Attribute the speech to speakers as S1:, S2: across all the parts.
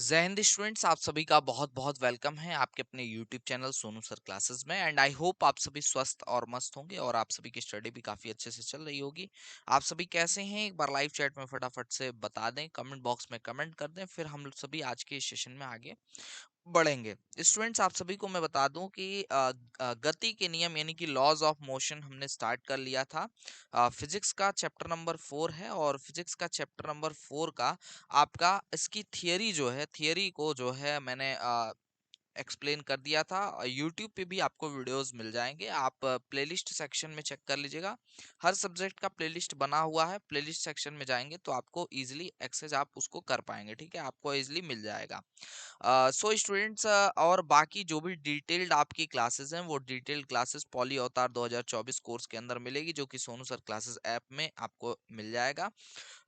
S1: जय हिंद स्टूडेंट्स, आप सभी का बहुत बहुत वेलकम है आपके अपने YouTube channel Sonu sir classes में। एंड आई होप आप सभी स्वस्थ और मस्त होंगे और आप सभी की स्टडी भी काफी अच्छे से चल रही होगी। आप सभी कैसे हैं, एक बार लाइव चैट में फटाफट से बता दें, कमेंट बॉक्स में कमेंट कर दें, फिर हम लोग सभी आज के इस सेशन में आगे बढ़ेंगे। स्टूडेंट्स, आप सभी को मैं बता दूं कि गति के नियम यानी कि लॉज ऑफ मोशन हमने स्टार्ट कर लिया था। फिजिक्स का चैप्टर नंबर 4 है और फिजिक्स का चैप्टर नंबर 4 का आपका इसकी थियरी जो है, थियरी को जो है मैंने एक्सप्लेन कर दिया था। यूट्यूब पे भी आपको वीडियोस मिल जाएंगे, आप प्लेलिस्ट सेक्शन में चेक कर लीजिएगा। हर सब्जेक्ट का प्लेलिस्ट बना हुआ है, प्लेलिस्ट सेक्शन में जाएंगे तो आपको इजीली एक्सेस आप उसको कर पाएंगे। ठीक है, आपको इजीली मिल जाएगा। सो स्टूडेंट्स, और बाकी जो भी डिटेल्ड आपकी क्लासेस हैं वो डिटेल्ड क्लासेस पॉली अवतार 2024 कोर्स के अंदर मिलेगी, जो कि सोनू सर क्लासेस ऐप में आपको मिल जाएगा।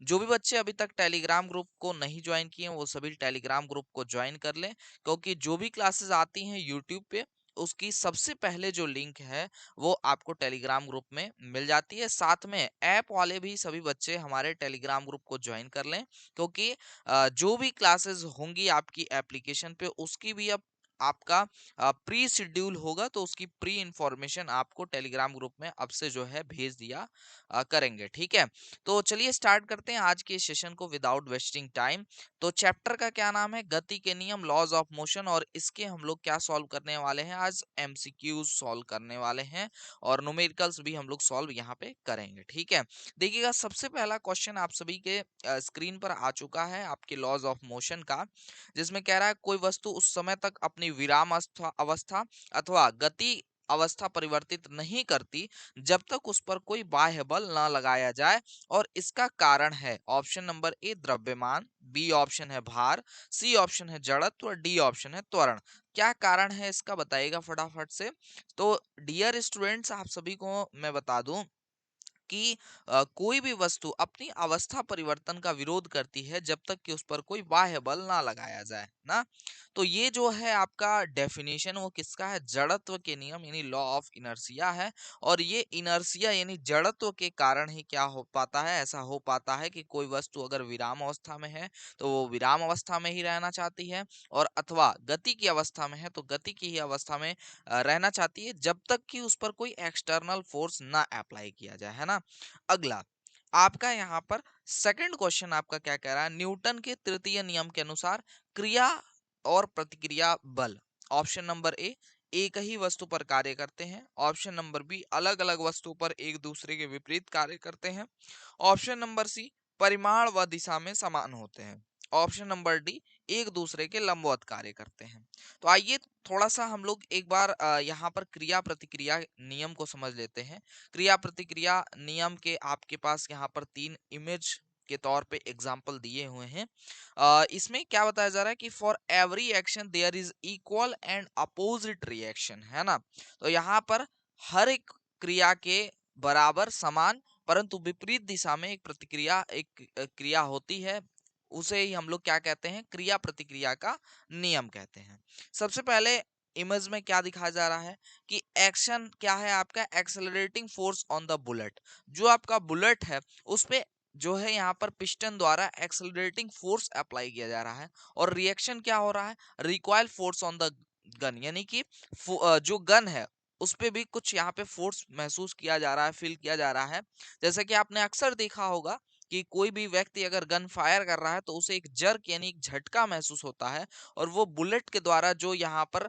S1: जो भी बच्चे अभी तक टेलीग्राम ग्रुप को नहीं ज्वाइन किए हैं वो सभी टेलीग्राम ग्रुप को ज्वाइन कर लें, क्योंकि जो भी क्लासेस आती हैं यूट्यूब पे उसकी सबसे पहले जो लिंक है वो आपको टेलीग्राम ग्रुप में मिल जाती है। साथ में ऐप वाले भी सभी बच्चे हमारे टेलीग्राम ग्रुप को ज्वाइन कर लें, क्योंकि जो भी क्लासेस होंगी आपकी एप्लीकेशन पे उसकी भी अब आपका प्री शेड्यूल होगा, तो उसकी प्री इंफॉर्मेशन आपको टेलीग्राम ग्रुप में अब से जो है भेज दिया करेंगे। ठीक है, तो चलिए स्टार्ट करते हैं आज के सेशन को विदाउट वेस्टिंग टाइम। तो चैप्टर का क्या नाम है, गति के नियम, लॉज ऑफ मोशन, और इसके हम लोग क्या सॉल्व करने वाले हैं, आज एमसीक्यूज सॉल्व करने वाले हैं और न्यूमेरिकल्स भी हम लोग सॉल्व यहाँ पे करेंगे। ठीक है, देखिएगा सबसे पहला क्वेश्चन आप सभी के स्क्रीन पर आ चुका है आपके लॉज ऑफ मोशन का, जिसमें कह रहा है कोई वस्तु उस समय तक अपनी विराम अवस्था अथवा गति अवस्था परिवर्तित नहीं करती जब तक उस पर कोई बाह्य बल न लगाया जाए, और इसका कारण है ऑप्शन नंबर ए द्रव्यमान, बी ऑप्शन है भार, सी ऑप्शन है जड़त्व और डी ऑप्शन है त्वरण। क्या कारण है इसका बताइएगा फटाफट से। तो डियर स्टूडेंट्स, आप सभी को मैं बता दूं कि कोई भी वस्तु अपनी अवस्था परिवर्तन का विरोध करती है जब तक कि उस पर कोई बाह्य बल ना लगाया जाए ना। तो ये जो है आपका डेफिनेशन वो किसका है, जड़त्व के नियम यानी लॉ ऑफ इनर्शिया है। और ये इनर्शिया यानी जड़त्व के कारण ही क्या हो पाता है, ऐसा हो पाता है कि कोई वस्तु अगर विराम अवस्था में है तो वो विराम अवस्था में ही रहना चाहती है, और अथवा गति की अवस्था में है तो गति की ही अवस्था में रहना चाहती है जब तक कि उस पर कोई एक्सटर्नल फोर्स ना अप्लाई किया जाए, है ना। अगला आपका यहाँ पर सेकंड क्वेश्चन आपका क्या कह रहा है, न्यूटन के तृतीय नियम के अनुसार क्रिया और प्रतिक्रिया बल, ऑप्शन नंबर ए एक ही वस्तु पर कार्य करते हैं, ऑप्शन नंबर बी अलग अलग वस्तु पर एक दूसरे के विपरीत कार्य करते हैं, ऑप्शन नंबर सी परिमाण व दिशा में समान होते हैं, ऑप्शन नंबर डी एक दूसरे के लंबवत कार्य करते हैं। तो आइए थोड़ा सा हम लोग एक बार यहाँ पर क्रिया प्रतिक्रिया नियम को समझ लेते हैं। क्रिया प्रतिक्रिया नियम के आपके पास यहाँ पर तीन इमेज के तौर पे एग्जाम्पल दिए हुए हैं। इसमें क्या बताया जा रहा है कि for every action there is equal and opposite reaction, है ना। तो यहाँ पर हर एक क्रिया के बराबर समान परंतु विपरीत दिशा में एक प्रतिक्रिया एक क्रिया होती है, उसे ही हम लोग क्या कहते हैं, क्रिया प्रतिक्रिया का नियम कहते हैं। सबसे पहले इमेज में क्या दिखाया जा रहा है कि एक्शन क्या है आपका, accelerating force on the bullet. जो आपका बुलेट है उस पे जो है यहाँ पर पिस्टन द्वारा एक्सेलरेटिंग फोर्स अप्लाई किया जा रहा है, और रिएक्शन क्या हो रहा है, recoil force on the gun, यानी कि जो गन है उस पे भी कुछ यहाँ पे फोर्स महसूस किया जा रहा है, फील किया जा रहा है। जैसे कि आपने अक्सर देखा होगा कि कोई भी व्यक्ति अगर गन फायर कर रहा है तो उसे एक जर्क यानी एक झटका महसूस होता है, और वो बुलेट के द्वारा जो यहाँ पर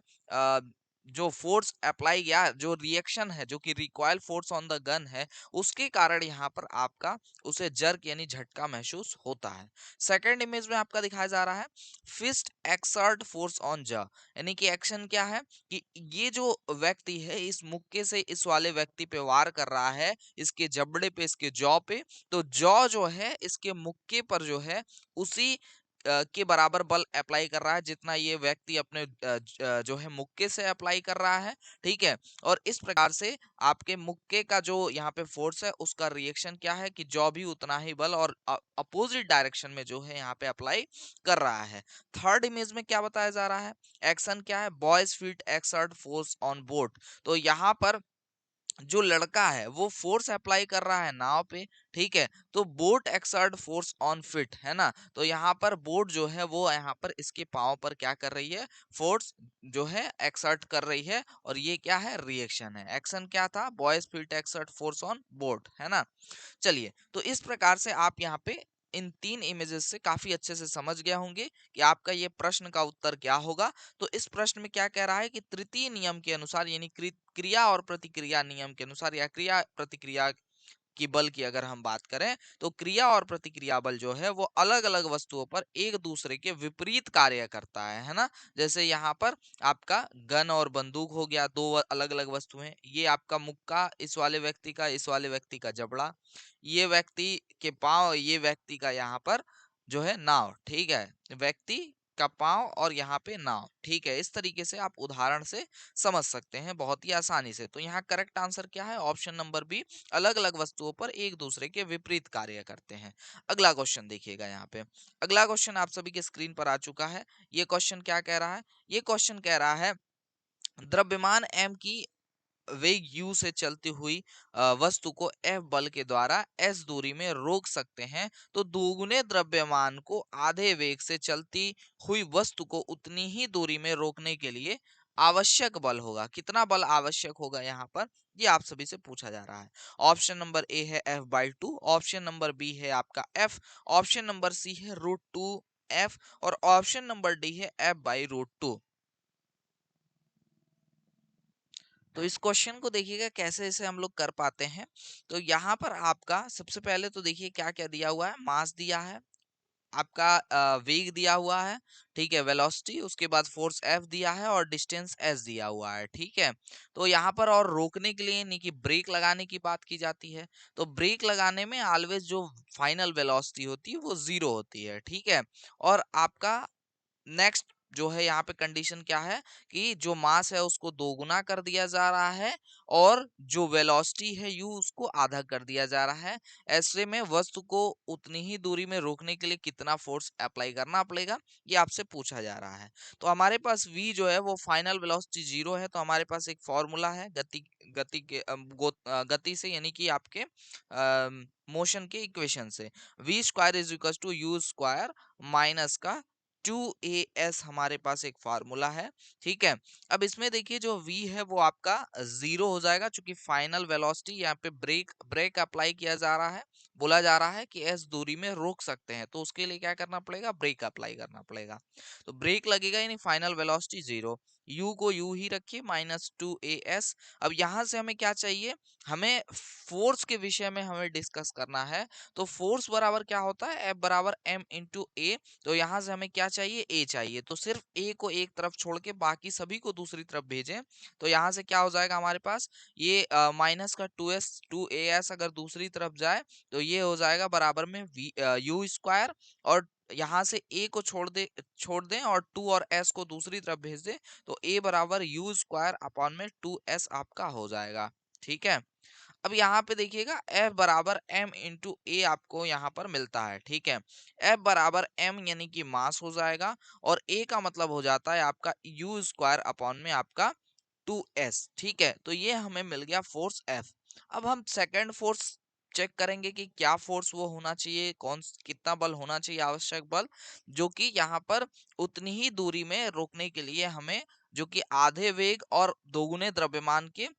S1: जो फोर्स अप्लाई या जो रिएक्शन है जो कि recoil force on the gun है उसके कारण यहाँ पर आपका उसे जर्क यानी झटका महसूस होता है। सेकंड इमेज में आपका दिखाया जा रहा है फिस्ट एक्सर्ट फोर्स ऑन ज, यानी कि एक्शन क्या है कि ये जो व्यक्ति है इस मुक्के से इस वाले व्यक्ति पे वार कर रहा है, इसके जबड़े पे, इसके जॉ पे। तो जॉ जो है इसके मुक्के पर जो है उसी के बराबर बल अप्लाई कर रहा है जितना ये व्यक्ति अपने जो है मुक्के से अप्लाई कर रहा है। ठीक है, और इस प्रकार से आपके मुक्के का जो यहाँ पे फोर्स है उसका रिएक्शन क्या है कि जॉ भी उतना ही बल और अपोजिट डायरेक्शन में जो है यहाँ पे अप्लाई कर रहा है। थर्ड इमेज में क्या बताया जा रहा है, एक्शन क्या है, boys feet exert force on boat. तो यहाँ पर जो लड़का है वो फोर्स अप्लाई कर रहा है नाव पे, ठीक है, तो boat exert force on fit, है ना। तो यहाँ पर बोट जो है वो यहाँ पर इसके पाँव पर क्या कर रही है, फोर्स जो है एक्सर्ट कर रही है, और ये क्या है, रिएक्शन है। एक्शन क्या था, boys feet exert force on boat, है ना। चलिए, तो इस प्रकार से आप यहाँ पे इन 3 इमेजेस से काफी अच्छे से समझ गया होंगे कि आपका ये प्रश्न का उत्तर क्या होगा। तो इस प्रश्न में क्या कह रहा है कि तृतीय नियम के अनुसार, यानी क्रिया और प्रतिक्रिया नियम के अनुसार, या क्रिया प्रतिक्रिया की बल की अगर हम बात करें, तो क्रिया और प्रतिक्रिया बल जो है वो अलग अलग वस्तुओं पर एक दूसरे के विपरीत कार्य करता है ना। जैसे यहाँ पर आपका गन और बंदूक हो गया, दो अलग अलग वस्तुएं, ये आपका मुक्का इस वाले व्यक्ति का, इस वाले व्यक्ति का जबड़ा, ये व्यक्ति के पांव, ये व्यक्ति का यहाँ पर जो है नाव, ठीक है, व्यक्ति का पांव और यहाँ पे नाव, ठीक है। इस तरीके से आप उदाहरण से समझ सकते हैं बहुत ही आसानी से। तो यहाँ करेक्ट आंसर क्या है, ऑप्शन नंबर बी, अलग अलग वस्तुओं पर एक दूसरे के विपरीत कार्य करते हैं। अगला क्वेश्चन देखिएगा यहाँ पे। अगला क्वेश्चन आप सभी के स्क्रीन पर आ चुका है। ये क्वेश्चन क्या कह रहा है, ये क्वेश्चन कह रहा है द्रव्यमान m की वेग u से चलती हुई वस्तु को F बल के द्वारा s दूरी में रोक सकते हैं, तो दोगुने द्रव्यमान को आधे वेग से चलती हुई वस्तु को उतनी ही दूरी में रोकने के लिए आवश्यक बल होगा। कितना बल आवश्यक होगा यहाँ पर, ये आप सभी से पूछा जा रहा है। ऑप्शन नंबर ए है F/2, ऑप्शन नंबर बी है आपका F, ऑप्शन नंबर सी है √2F, और ऑप्शन नंबर डी है F/√2। तो इस क्वेश्चन को देखिएगा कैसे इसे हम लोग कर पाते हैं। तो यहाँ पर आपका सबसे पहले तो देखिए क्या क्या दिया हुआ है, मास दिया है, आपका वेग दिया हुआ है, ठीक है, वेलोसिटी, उसके बाद फोर्स F दिया है, और डिस्टेंस s दिया हुआ है, ठीक है। तो यहाँ पर और रोकने के लिए यानी कि ब्रेक लगाने की बात की जाती है। तो ब्रेक लगाने में ऑलवेज जो फाइनल वेलोसिटी होती है वो 0 होती है, ठीक है। और आपका नेक्स्ट जो है यहाँ पे कंडीशन क्या है कि जो मास है उसको दोगुना कर दिया जा रहा है, और जो वेलोसिटी है u उसको आधा कर दिया जा रहा है। ऐसे में वस्तु को उतनी ही दूरी में रोकने के लिए कितना फोर्स अप्लाई करना पड़ेगा, ये आपसे पूछा जा रहा है। तो हमारे पास v जो है वो फाइनल वेलोसिटी 0 है, तो हमारे पास एक फॉर्मूला है गति गति के गति से, यानी कि आपके मोशन के इक्वेशन से, v² is equal to u² minus का 2as हमारे पास एक फार्मूला है, ठीक है। अब इसमें देखिए जो v है वो आपका 0 हो जाएगा, क्योंकि फाइनल वेलोसिटी यहाँ पे ब्रेक ब्रेक अप्लाई किया जा रहा है, बोला जा रहा है कि s दूरी में रोक सकते हैं, तो उसके लिए क्या करना पड़ेगा, ब्रेक अप्लाई करना पड़ेगा। तो ब्रेक लगेगा यानी फाइनल वेलोसिटी 0, u को u ही रखिए -2as। अब यहाँ से हमें क्या चाहिए, हमें फोर्स के विषय में हमें डिस्कस करना है। तो फोर्स बराबर क्या होता है, F बराबर m/a। तो यहाँ से हमें क्या चाहिए, ए चाहिए, तो सिर्फ ए को एक तरफ छोड़ के बाकी सभी को दूसरी तरफ भेजें। तो यहाँ से क्या हो जाएगा हमारे पास, ये माइनस का 2as अगर दूसरी तरफ जाए तो ये हो जाएगा बराबर में u², और यहाँ से ए को छोड़ दें और 2 और s को दूसरी तरफ भेज दें, तो a बराबर u² अपॉन में 2s आपका हो जाएगा, ठीक है। अब यहाँ पे देखिएगा F बराबर m/a आपको यहाँ पर मिलता है, ठीक है। F बराबर m यानी कि मास हो जाएगा, और a का मतलब हो जाता है आपका u² अपॉन में आपका 2s, ठीक है। तो ये हमें मिल गया फोर्स F। अब हम सेकंड फोर्स चेक करेंगे कि क्या फोर्स वो होना चाहिए, कितना बल होना चाहिए, आवश्यक बल, जो कि यहाँ पर उतनी ही दूरी में रोकने के लिए हमें, जो कि आधे वेग और दोगुने द्रव्यमान के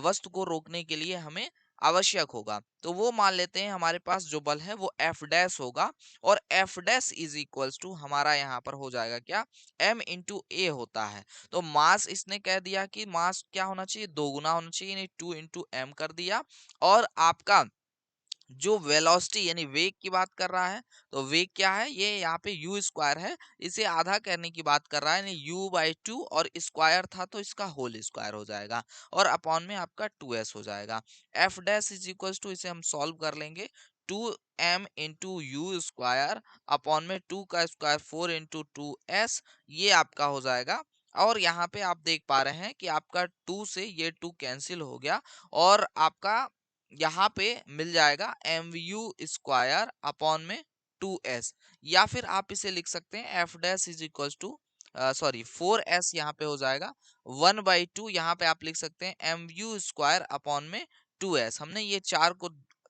S1: वस्तु को रोकने के लिए हमें आवश्यक होगा। तो वो मान लेते हैं हमारे पास जो बल है वो F' होगा, और F' इज इक्वल्स टू हमारा यहाँ पर हो जाएगा क्या, m/a होता है। तो मास इसने कह दिया कि मास क्या होना चाहिए, दोगुना होना चाहिए, यानी 2 × m कर दिया। और आपका जो वेलोसिटी यानी वेग की बात कर रहा है, तो वेग क्या है, ये यहाँ पे u² है, इसे आधा करने की बात कर रहा है, यानी u/2, और स्क्वायर था तो इसका होल स्क्वायर हो जाएगा, और अपॉन में आपका 2s हो जाएगा। F' इज इक्वल टू, इसे हम सॉल्व कर लेंगे, 2m/u² अपॉन में 2 का स्क्वायर 4 × 2s, ये आपका हो जाएगा। और यहाँ पे आप देख पा रहे हैं कि आपका 2 से ये 2 कैंसिल हो गया, और आपका यहाँ पे मिल जाएगा mv² अपॉन में 2s, या फिर आप इसे लिख सकते हैं F' is equal to sorry 4s यहाँ पे हो जाएगा 1/2, यहाँ पे आप लिख सकते हैं एम यू स्क्वायर अपॉन में 2s। हमने ये 4 को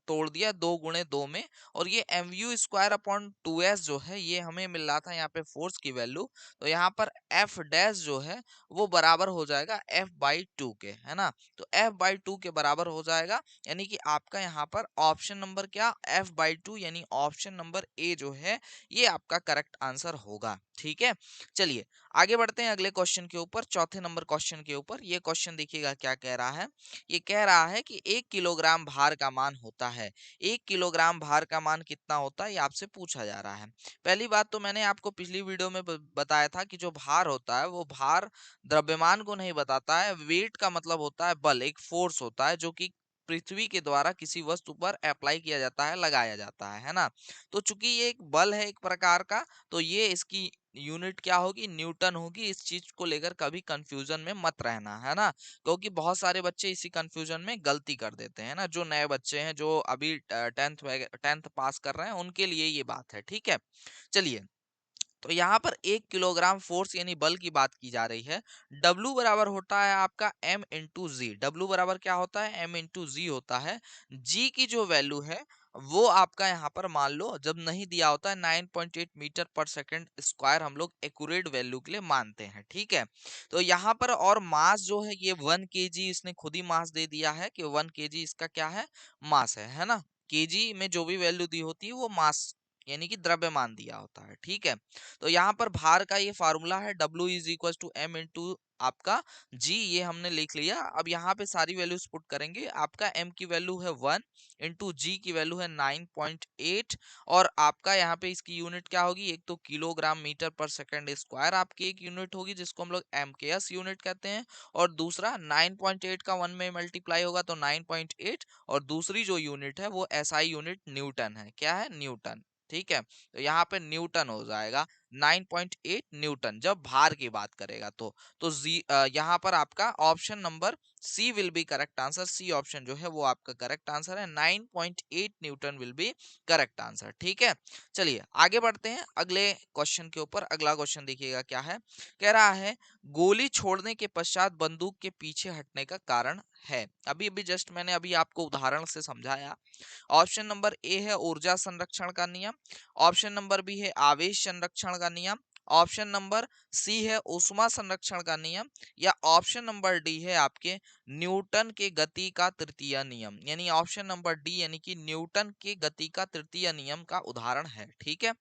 S1: तोड़ दिया 2 गुणे 2 में, और ये M you square upon 2s जो है ये हमें मिल रहा था यहाँ पे फोर्स की वैल्यू। तो यहाँ पर एफ डैश जो है वो बराबर हो जाएगा F/2 के, है ना। तो F/2 के बराबर हो जाएगा, यानी कि आपका यहाँ पर ऑप्शन नंबर क्या, F/2, यानी ऑप्शन नंबर ए जो है ये आपका करेक्ट आंसर होगा। ठीक है, चलिए आगे बढ़ते हैं अगले क्वेश्चन के ऊपर, चौथे नंबर क्वेश्चन के ऊपर। ये क्वेश्चन देखिएगा क्या कह रहा है। ये कह रहा है कि 1 किलोग्राम भार का मान होता है। 1 किलोग्राम भार का मान कितना होता है ये आपसे पूछा जा रहा है। पहली बात तो मैंने आपको पिछली वीडियो में बताया था कि जो भार होता है वो भार द्रव्यमान को नहीं बताता है। वेट का मतलब होता है बल, एक फोर्स होता है जो कि पृथ्वी के द्वारा किसी वस्तु पर अप्लाई किया जाता है, लगाया जाता है ना। तो चूंकि ये एक बल है एक प्रकार का, तो ये इसकी यूनिट क्या होगी, न्यूटन होगी। इस चीज को लेकर कभी कंफ्यूजन में मत रहना, है ना, क्योंकि बहुत सारे बच्चे इसी कंफ्यूजन में गलती कर देते हैं ना। जो नए बच्चे हैं जो अभी 10th पास कर रहे हैं उनके लिए ये बात है। ठीक है, चलिए तो यहाँ पर 1 किलोग्राम फोर्स यानी बल की बात की जा रही है। W बराबर होता है आपका M/G। W बराबर क्या होता है, M/G होता है। G की जो वैल्यू है वो आपका यहाँ पर मान लो जब नहीं दिया होता है 9.8 मीटर पर सेकंड स्क्वायर हम लोग एक्यूरेट वैल्यू के लिए मानते हैं। ठीक है, तो यहाँ पर और मास जो है ये 1 kg, इसने खुद ही मास दे दिया है कि 1 kg इसका क्या है, मास है ना। केजी में जो भी वैल्यू दी होती है वो मास यानी कि द्रव्यमान दिया होता है। ठीक है, तो यहाँ पर भार का ये फार्मूला है W=M आपका G, ये हमने लिख लिया। अब यहाँ पे सारी वैल्यूज पुट करेंगे। आपका M की वैल्यू है 1, इंटू G की वैल्यू है 9.8, और आपका यहाँ पे इसकी यूनिट क्या होगी, एक तो किलोग्राम मीटर पर सेकंड स्क्वायर आपकी एक यूनिट होगी जिसको हम लोग MKS यूनिट कहते हैं, और दूसरा 9.8 का 1 में मल्टीप्लाई होगा तो 9.8, और दूसरी जो यूनिट है वो SI यूनिट न्यूटन है। क्या है, न्यूटन। ठीक है, तो यहाँ पे न्यूटन हो जाएगा 9.8 न्यूटन जब भार की बात करेगा तो यहाँ पर आपका option number C will be correct answer. C option जो है वो आपका करेक्ट आंसर है, 9.8 newton will be correct answer. ठीक है, चलिए आगे बढ़ते हैं अगले क्वेश्चन के ऊपर। अगला क्वेश्चन देखिएगा क्या है, कह रहा है गोली छोड़ने के पश्चात बंदूक के पीछे हटने का कारण है। अभी अभी जस्ट मैंने अभी आपको उदाहरण से समझाया। ऑप्शन नंबर ए है ऊर्जा संरक्षण का नियम, ऑप्शन नंबर बी है आवेश संरक्षण का नियम, ऑप्शन नंबर सी है ऊष्मा संरक्षण का नियम, या ऑप्शन नंबर डी है आपके न्यूटन के गति का तृतीय नियम। यानी ऑप्शन नंबर डी यानी कि न्यूटन के गति का तृतीय नियम का उदाहरण है। ठीक है,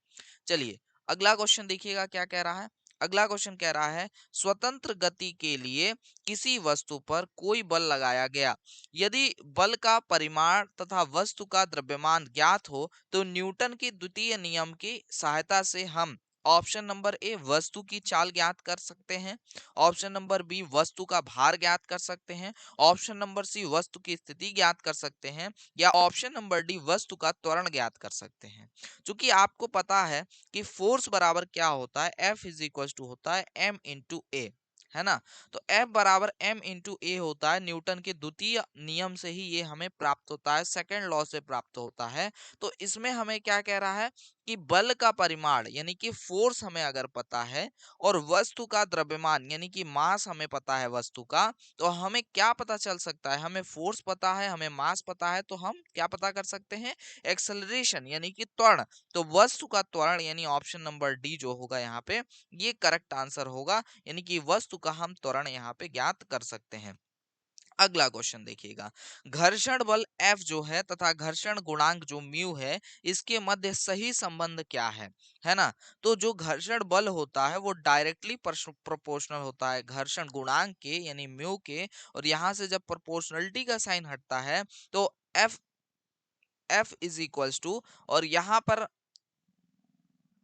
S1: चलिए अगला क्वेश्चन देखिएगा क्या कह रहा है। अगला क्वेश्चन कह रहा है स्वतंत्र गति के लिए किसी वस्तु पर कोई बल लगाया गया, यदि बल का परिमाण तथा वस्तु का द्रव्यमान ज्ञात हो तो न्यूटन के द्वितीय नियम की सहायता से हम ऑप्शन नंबर ए वस्तु की चाल ज्ञात कर सकते हैं, ऑप्शन नंबर बी वस्तु का भार ज्ञात कर सकते हैं, ऑप्शन नंबर सी वस्तु की स्थिति ज्ञात कर सकते हैं, या ऑप्शन नंबर डी वस्तु का त्वरण ज्ञात कर सकते हैं। क्योंकि आपको पता है कि फोर्स बराबर क्या होता है, F होता है M/A, है ना। तो F बराबर M/A होता है, न्यूटन के द्वितीय नियम से ही ये हमें प्राप्त होता है, सेकंड लॉ से प्राप्त होता है। तो इसमें हमें क्या कह रहा है कि बल का परिमाण यानी कि फोर्स हमें अगर पता है, और वस्तु का द्रव्यमान यानी कि मास हमें पता है वस्तु का, तो हमें क्या पता चल सकता है, हमें फोर्स पता है, हमें मास पता है, तो हम क्या पता कर सकते हैं, एक्सेलरेशन यानी कि त्वरण। तो वस्तु का त्वरण यानी ऑप्शन नंबर डी जो होगा यहाँ पे ये करेक्ट आंसर होगा, यानी कि वस्तु का हम त्वरण यहाँ पे ज्ञात कर सकते हैं। अगला क्वेश्चन देखिएगा, घर्षण बल F जो है तथा घर्षण गुणांक जो म्यू है इसके मध्य सही संबंध क्या है ना। तो जो घर्षण बल होता है वो डायरेक्टली प्रोपोर्शनल होता है घर्षण गुणांक के यानी म्यू के, और यहाँ से जब प्रोपोर्शनलिटी का साइन हटता है तो F F और यहाँ पर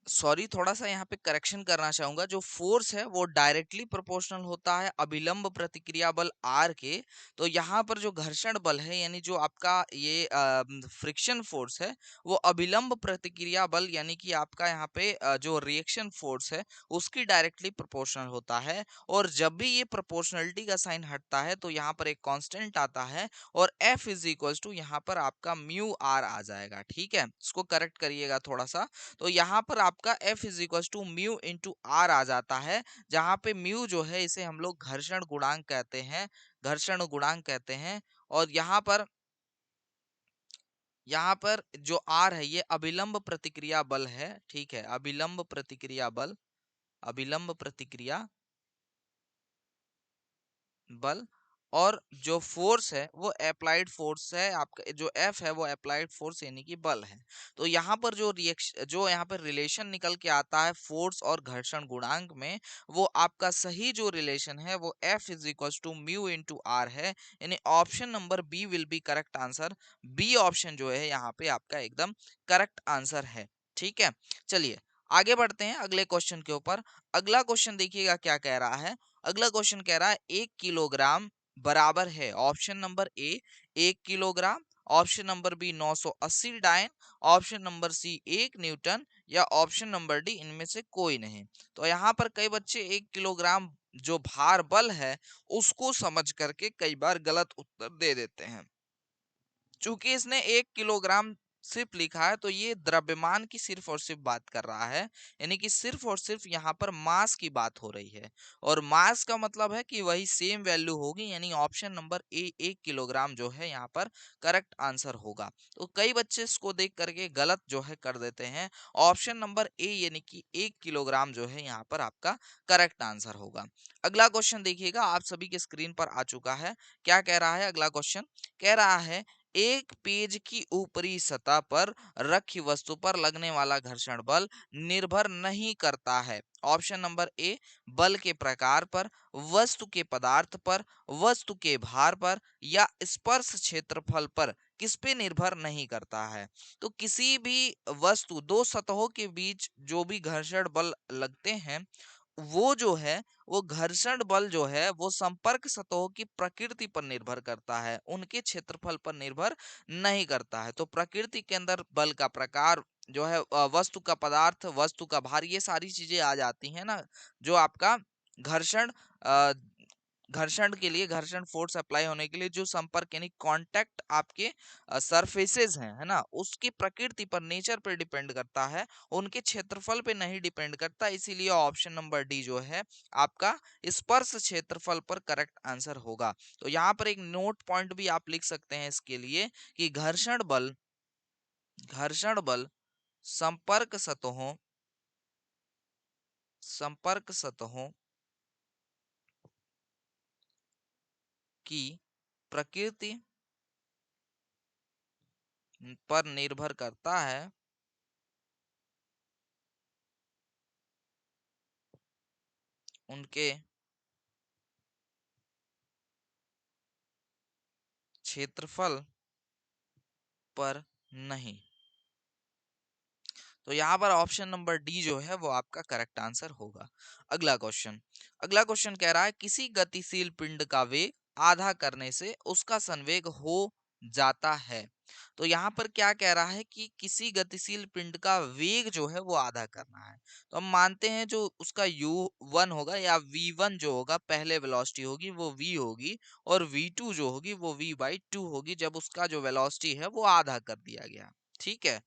S1: सॉरी थोड़ा सा यहाँ पे करेक्शन करना चाहूंगा, जो फोर्स है वो डायरेक्टली प्रोपोर्शनल होता है अभिलंब प्रतिक्रिया बल आर के। तो यहाँ पर जो घर्षण बल है यानी जो आपका ये फ्रिक्शन फोर्स है वो अभिलंब प्रतिक्रिया बल यानी कि आपका यहाँ पे जो रिएक्शन फोर्स है उसकी डायरेक्टली प्रोपोर्शनल होता है। और जब भी ये प्रोपोर्शनलिटी का साइन हटता है तो यहाँ पर एक कांस्टेंट आता है, और F यहाँ पर आपका म्यू आर आ जाएगा। ठीक है, इसको करेक्ट करिएगा थोड़ा सा। तो यहाँ पर आपका F is equal to mu into r आ जाता है, जहां पे म्यू जो है इसे हम लोग घर्षण गुणांक कहते हैं, घर्षण गुणांक कहते हैं। और यहाँ पर जो आर है ये अभिलंब प्रतिक्रिया बल है, ठीक है, अभिलंब प्रतिक्रिया बल, अभिलंब प्रतिक्रिया बल। और जो फोर्स है वो अप्लाइड फोर्स है, आपका जो एफ है वो अप्लाइड फोर्स यानी कि बल है। तो यहाँ पर जो रिएक्शन, जो यहाँ पर रिलेशन निकल के आता है फोर्स और घर्षण गुणांक में, वो आपका सही जो रिलेशन है वो F is equal to mu into R है, यानी option number B will be correct answer. B option जो है यहाँ पे आपका एकदम करेक्ट आंसर है, ठीक है। चलिए आगे बढ़ते हैं अगले क्वेश्चन के ऊपर। अगला क्वेश्चन देखिएगा क्या कह रहा है। अगला क्वेश्चन कह रहा है 1 किलोग्राम बराबर है, option number A 1 kilogram, option number B 980 dyne, option number C 1 newton, या ऑप्शन नंबर डी इनमें से कोई नहीं। तो यहाँ पर कई बच्चे 1 किलोग्राम जो भार बल है उसको समझ करके कई बार गलत उत्तर दे देते हैं। चूंकि इसने 1 किलोग्राम सिर्फ लिखा है तो ये द्रव्यमान की सिर्फ और सिर्फ बात कर रहा है, यानी कि सिर्फ और सिर्फ यहाँ पर मास की बात हो रही है। और मास का मतलब है कि वही सेम वैल्यू होगी, यानी ऑप्शन नंबर ए 1 किलोग्राम जो है यहाँ पर करेक्ट आंसर होगा। तो कई बच्चे इसको देख करके गलत जो है कर देते हैं। ऑप्शन नंबर ए यानी कि 1 किलोग्राम जो है यहाँ पर आपका करेक्ट आंसर होगा। अगला क्वेश्चन देखिएगा, आप सभी के स्क्रीन पर आ चुका है। क्या कह रहा है अगला क्वेश्चन? कह रहा है एक पेज की ऊपरी सतह पर रखी वस्तु पर लगने वाला घर्षण बल निर्भर नहीं करता है। ऑप्शन नंबर ए बल के प्रकार पर, वस्तु के पदार्थ पर, वस्तु के भार पर, या स्पर्श क्षेत्रफल पर। किस पे निर्भर नहीं करता है? तो किसी भी वस्तु, दो सतहों के बीच जो भी घर्षण बल लगते हैं वो जो है, वो घर्षण बल जो है वो संपर्क सतहों की प्रकृति पर निर्भर करता है, उनके क्षेत्रफल पर निर्भर नहीं करता है। तो प्रकृति के अंदर बल का प्रकार जो है, वस्तु का पदार्थ, वस्तु का भार, ये सारी चीजें आ जाती हैं ना, जो आपका घर्षण अ, घर्षण के लिए, घर्षण फोर्स अप्लाई होने के लिए जो संपर्क यानी कांटेक्ट आपके सरफेसेस हैं, है ना, उसकी प्रकृति पर, नेचर पर डिपेंड करता है, उनके क्षेत्रफल पे नहीं डिपेंड करता। इसीलिए ऑप्शन नंबर डी जो है आपका स्पर्श क्षेत्रफल पर करेक्ट आंसर होगा। तो यहाँ पर एक नोट पॉइंट भी आप लिख सकते हैं इसके लिए कि घर्षण बल, घर्षण बल संपर्क सतहों, संपर्क सतहों की प्रकृति पर निर्भर करता है, उनके क्षेत्रफल पर नहीं। तो यहाँ पर ऑप्शन नंबर डी जो है वो आपका करेक्ट आंसर होगा। अगला क्वेश्चन, अगला क्वेश्चन कह रहा है किसी गतिशील पिंड का वेग आधा करने से उसका संवेग हो जाता है। तो यहाँ पर क्या कह रहा है कि किसी गतिशील पिंड का वेग जो है वो आधा करना है। तो हम मानते हैं जो उसका u1 होगा या v1 जो होगा, पहले वेलोसिटी होगी वो v होगी, और v2 जो होगी वो v/2 होगी, जब उसका जो वेलोसिटी है वो आधा कर दिया गया, ठीक है।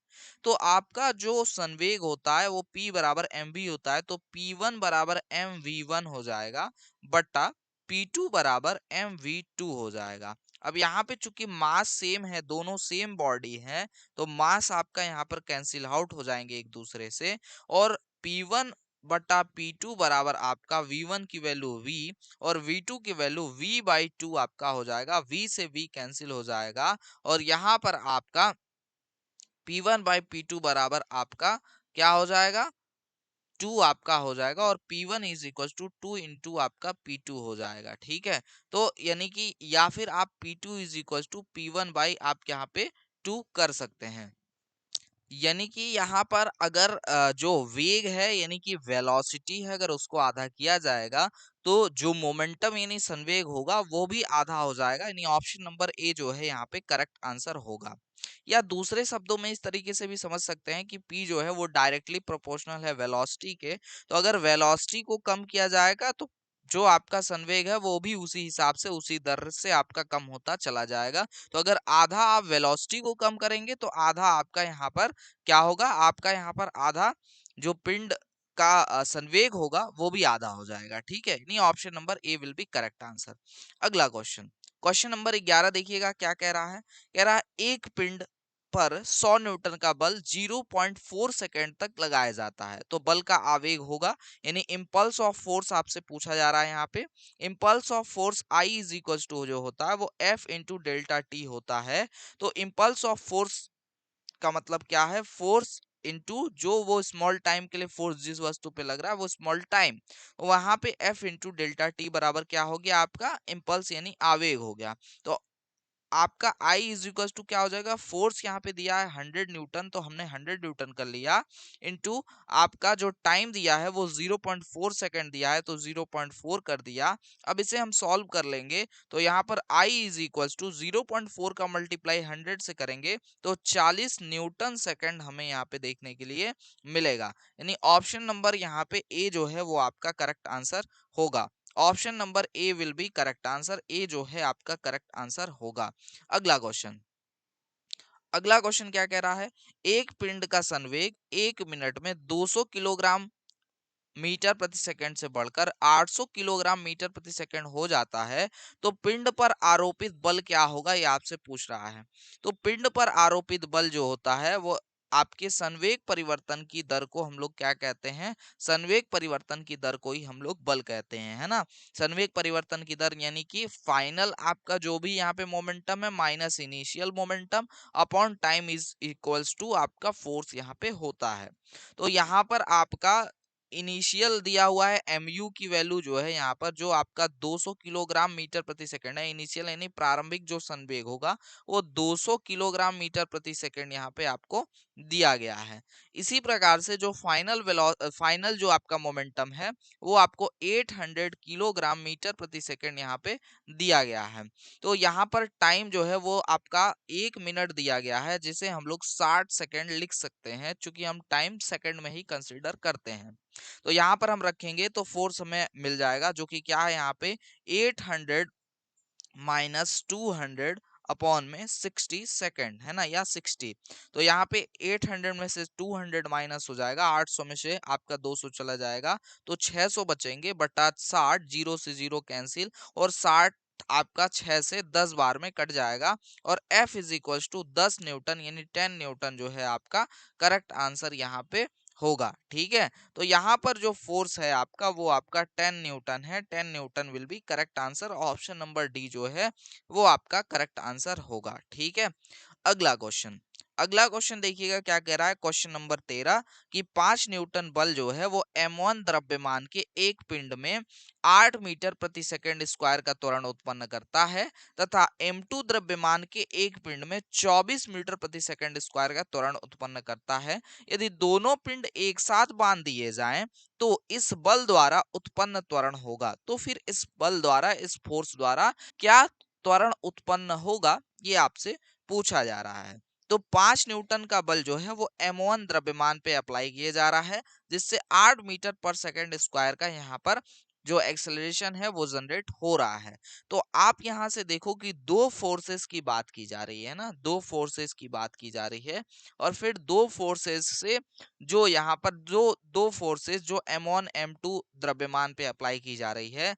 S1: तो आपका जो संवेग होता है वो p बराबर mv होता है, तो p1 बराबर mv1 हो जाएगा, बट्टा p2 बराबर mv2 हो जाएगा। अब यहाँ पे चूंकि मास सेम है, दोनों सेम बॉडी है, तो मास आपका यहाँ पर कैंसिल आउट हो जाएंगे एक दूसरे से, और p1 बटा p2 बराबर आपका v1 की वैल्यू v और v2 की वैल्यू v/2 आपका हो जाएगा। v से v कैंसिल हो जाएगा, और यहाँ पर आपका P1/P2 बराबर आपका क्या हो जाएगा? 2 आपका हो जाएगा, और P1 is equal to 2 into आपका P2 हो जाएगा, ठीक है। तो यानी कि या फिर आप P2 is equal to P1 by आप यहाँ पे 2 कर सकते हैं। यानी कि यहाँ पर अगर जो वेग है यानी कि वेलोसिटी है, अगर उसको आधा किया जाएगा तो जो मोमेंटम यानी संवेग होगा वो भी आधा हो जाएगा, यानी ऑप्शन नंबर ए जो है यहाँ पे करेक्ट आंसर होगा। या दूसरे शब्दों में इस तरीके से भी समझ सकते हैं कि p जो है वो डायरेक्टली प्रोपोर्शनल है वेलोसिटी के, तो अगर वेलोसिटी को कम किया जाएगा तो जो आपका संवेग है वो भी उसी हिसाब से, उसी दर से आपका कम होता चला जाएगा। तो अगर आधा आप वेलोसिटी को कम करेंगे तो आधा आपका यहाँ पर क्या होगा, आपका यहाँ पर आधा जो पिंड का संवेग होगा वो भी आधा हो जाएगा। ठीक है, नहीं, option number A will be correct answer. अगला क्वेश्चन, क्वेश्चन नंबर 11 देखिएगा क्या कह रहा है। कह रहा है एक पिंड पर 100 न्यूटन का बल 0.4 सेकंड तक लगाया जाता है, तो बल का आवेग होगा, यानी इम्पल्स ऑफ फोर्स आपसे पूछा जा रहा है यहाँ पे। Impulse of force I is equal to जो होता है वो एफ इंटू डेल्टा टी होता है। तो इम्पल्स ऑफ फोर्स का मतलब क्या है, फोर्स इनटू जो वो स्मॉल टाइम के लिए फोर्स जिस वस्तु पे लग रहा है वो स्मॉल टाइम, वहां पे एफ इंटू डेल्टा टी बराबर क्या हो गया आपका इम्पल्स यानी आवेग हो गया। तो आपका आई इज इक्वल टू क्या हो जाएगा, फोर्स यहाँ पे दिया है 100 न्यूटन, तो हमने 100 न्यूटन कर लिया, इनटू आपका जो टाइम दिया है वो 0.4 सेकंड दिया है तो 0.4 कर दिया। अब इसे हम सॉल्व कर लेंगे, तो यहाँ पर आई इज इक्वल टू 0.4 का मल्टीप्लाई 100 से करेंगे तो 40 न्यूटन सेकंड हमें यहाँ पे देखने के लिए मिलेगा। यानी ऑप्शन नंबर यहाँ पे ए जो है वो आपका करेक्ट आंसर होगा। Option number A will be correct answer, A जो है आपका करेक्ट आंसर होगा। अगला क्वेश्चन, अगला क्वेश्चन क्या कह रहा है, एक पिंड का संवेग 1 मिनट में 200 किलोग्राम मीटर प्रति सेकंड से बढ़कर 800 किलोग्राम मीटर प्रति सेकंड हो जाता है, तो पिंड पर आरोपित बल क्या होगा, ये आपसे पूछ रहा है। तो पिंड पर आरोपित बल जो होता है वो आपके संवेग परिवर्तन की दर को हम लोग क्या कहते हैं, संवेग परिवर्तन की दर को ही हम लोग बल कहते हैं, है ना। संवेग परिवर्तन की दर यानी कि फाइनल आपका जो भी यहाँ पे मोमेंटम है minus initial momentum upon time is equals to आपका फोर्स यहाँ पे होता है। तो यहाँ पर आपका इनिशियल दिया हुआ है mu की वैल्यू जो है यहाँ पर जो आपका 200 किलोग्राम मीटर प्रति सेकंड है, इनिशियल यानी प्रारंभिक जो संवेग होगा वो 200 किलोग्राम मीटर प्रति सेकंड यहाँ पे आपको दिया गया है। इसी प्रकार से जो फाइनल जो आपका मोमेंटम है वो आपको 800 किलोग्राम मीटर प्रति सेकंड यहाँ पे दिया गया है। तो यहाँ पर टाइम जो है वो आपका 1 मिनट दिया गया है, जिसे हम लोग 60 सेकंड लिख सकते हैं, चूंकि हम टाइम सेकंड में ही कंसीडर करते हैं। तो यहाँ पर हम रखेंगे तो फोर्स हमें मिल जाएगा जो कि क्या है यहाँ पे 800 माइनस 200 अपॉन में 60 सेकंड, है ना, या 60। तो यहाँ पे 800 में से 200 माइनस हो जाएगा, 800 में से आपका 200 चला जाएगा तो 600 बचेंगे बटा 60, जीरो से जीरो कैंसिल, और 60 आपका 6 से 10 बार में कट जाएगा, और F is equal to 10 newton यानी 10 न्यूटन जो है आपका करेक्ट आंसर यहाँ पे होगा। ठीक है, तो यहाँ पर जो फोर्स है आपका वो आपका 10 न्यूटन है, 10 Newton will be correct answer, option number D जो है वो आपका करेक्ट आंसर होगा। ठीक है, अगला क्वेश्चन, अगला क्वेश्चन देखिएगा क्या कह रहा है, क्वेश्चन नंबर 13 कि 5 न्यूटन बल जो है वो m1 द्रव्यमान के एक पिंड में 8 मीटर प्रति सेकंड स्क्वायर का त्वरण उत्पन्न करता है, तथा m2 द्रव्यमान के एक पिंड में 24 मीटर प्रति सेकंड स्क्वायर का त्वरण उत्पन्न करता है। यदि दोनों पिंड एक साथ बांध दिए जाएं तो इस बल द्वारा उत्पन्न त्वरण होगा। तो फिर इस बल द्वारा, इस फोर्स द्वारा क्या त्वरण उत्पन्न होगा, ये आपसे पूछा जा रहा है। तो 5 न्यूटन का बल जो है वो m1 द्रव्यमान पे अप्लाई किया जा रहा है, जिससे 8 मीटर पर सेकंड स्क्वायर का यहाँ पर जो एक्सेलरेशन है वो जनरेट हो रहा है। तो आप यहाँ से देखो कि दो फोर्सेस की बात की जा रही है ना, दो फोर्सेस की बात की जा रही है, और फिर दो फोर्सेस से जो यहाँ पर जो दो फोर्सेस जो m1 m2 द्रव्यमान पे अप्लाई की जा रही है,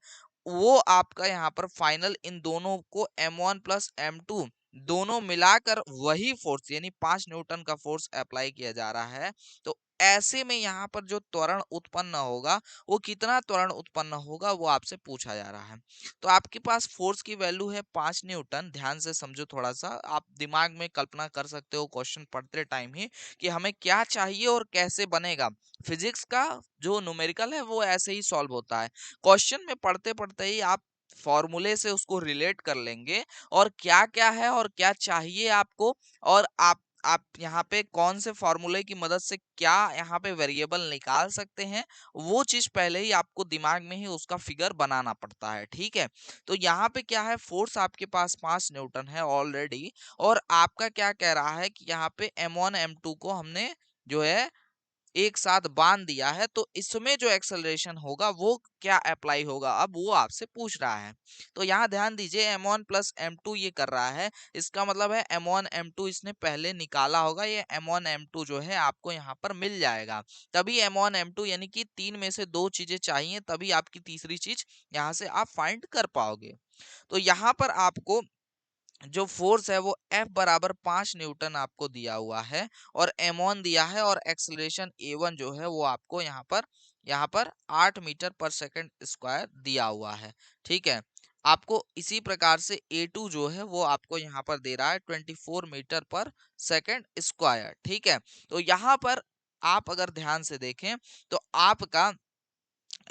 S1: वो आपका यहाँ पर फाइनल इन दोनों को m1 प्लस m2 दोनों मिलाकर वही फोर्स यानी 5 न्यूटन का फोर्स अप्लाई किया जा रहा है। तो ऐसे में यहाँ पर जो त्वरण उत्पन्न होगा वो कितना त्वरण उत्पन्न होगा वो आपसे पूछा जा रहा है। तो आपके पास फोर्स की वैल्यू है 5 न्यूटन, ध्यान से समझो, थोड़ा सा आप दिमाग में कल्पना कर सकते हो क्वेश्चन पढ़ते टाइम ही कि हमें क्या चाहिए और कैसे बनेगा। फिजिक्स का जो न्यूमेरिकल है वो ऐसे ही सॉल्व होता है, क्वेश्चन में पढ़ते पढ़ते ही आप फॉर्मूले से उसको रिलेट कर लेंगे और क्या क्या है और क्या चाहिए आपको, और आप यहाँ पे कौन से फॉर्मूले की मदद से क्या यहाँ पे वेरिएबल निकाल सकते हैं, वो चीज पहले ही आपको दिमाग में ही उसका फिगर बनाना पड़ता है। ठीक है, तो यहाँ पे क्या है, फोर्स आपके पास 5 न्यूटन है ऑलरेडी, और आपका क्या कह रहा है कि यहाँ पे m1 m2 को हमने जो है एक साथ बांध दिया है, तो इसमें जो एक्सेलरेशन होगा वो क्या अप्लाई होगा, अब वो आपसे पूछ रहा है। तो यहाँ ध्यान दीजिए, m1 प्लस m2 ये कर रहा है, इसका मतलब है m1 m2 इसने पहले निकाला होगा, ये m1 m2 जो है आपको यहाँ पर मिल जाएगा। तभी m1 m2 यानी कि तीन में से दो चीजें चाहिए, तभी आपकी तीसरी चीज यहाँ से आप फाइंड कर पाओगे। तो यहाँ पर आपको जो फोर्स है वो F बराबर 5 न्यूटन आपको दिया हुआ है, और m1 दिया है, और एक्सेलरेशन a1 जो है वो आपको यहाँ पर 8 मीटर पर सेकंड स्क्वायर दिया हुआ है। ठीक है, आपको इसी प्रकार से a2 जो है वो आपको यहाँ पर दे रहा है 24 मीटर पर सेकंड स्क्वायर। ठीक है, तो यहाँ पर आप अगर ध्यान से देखें तो आपका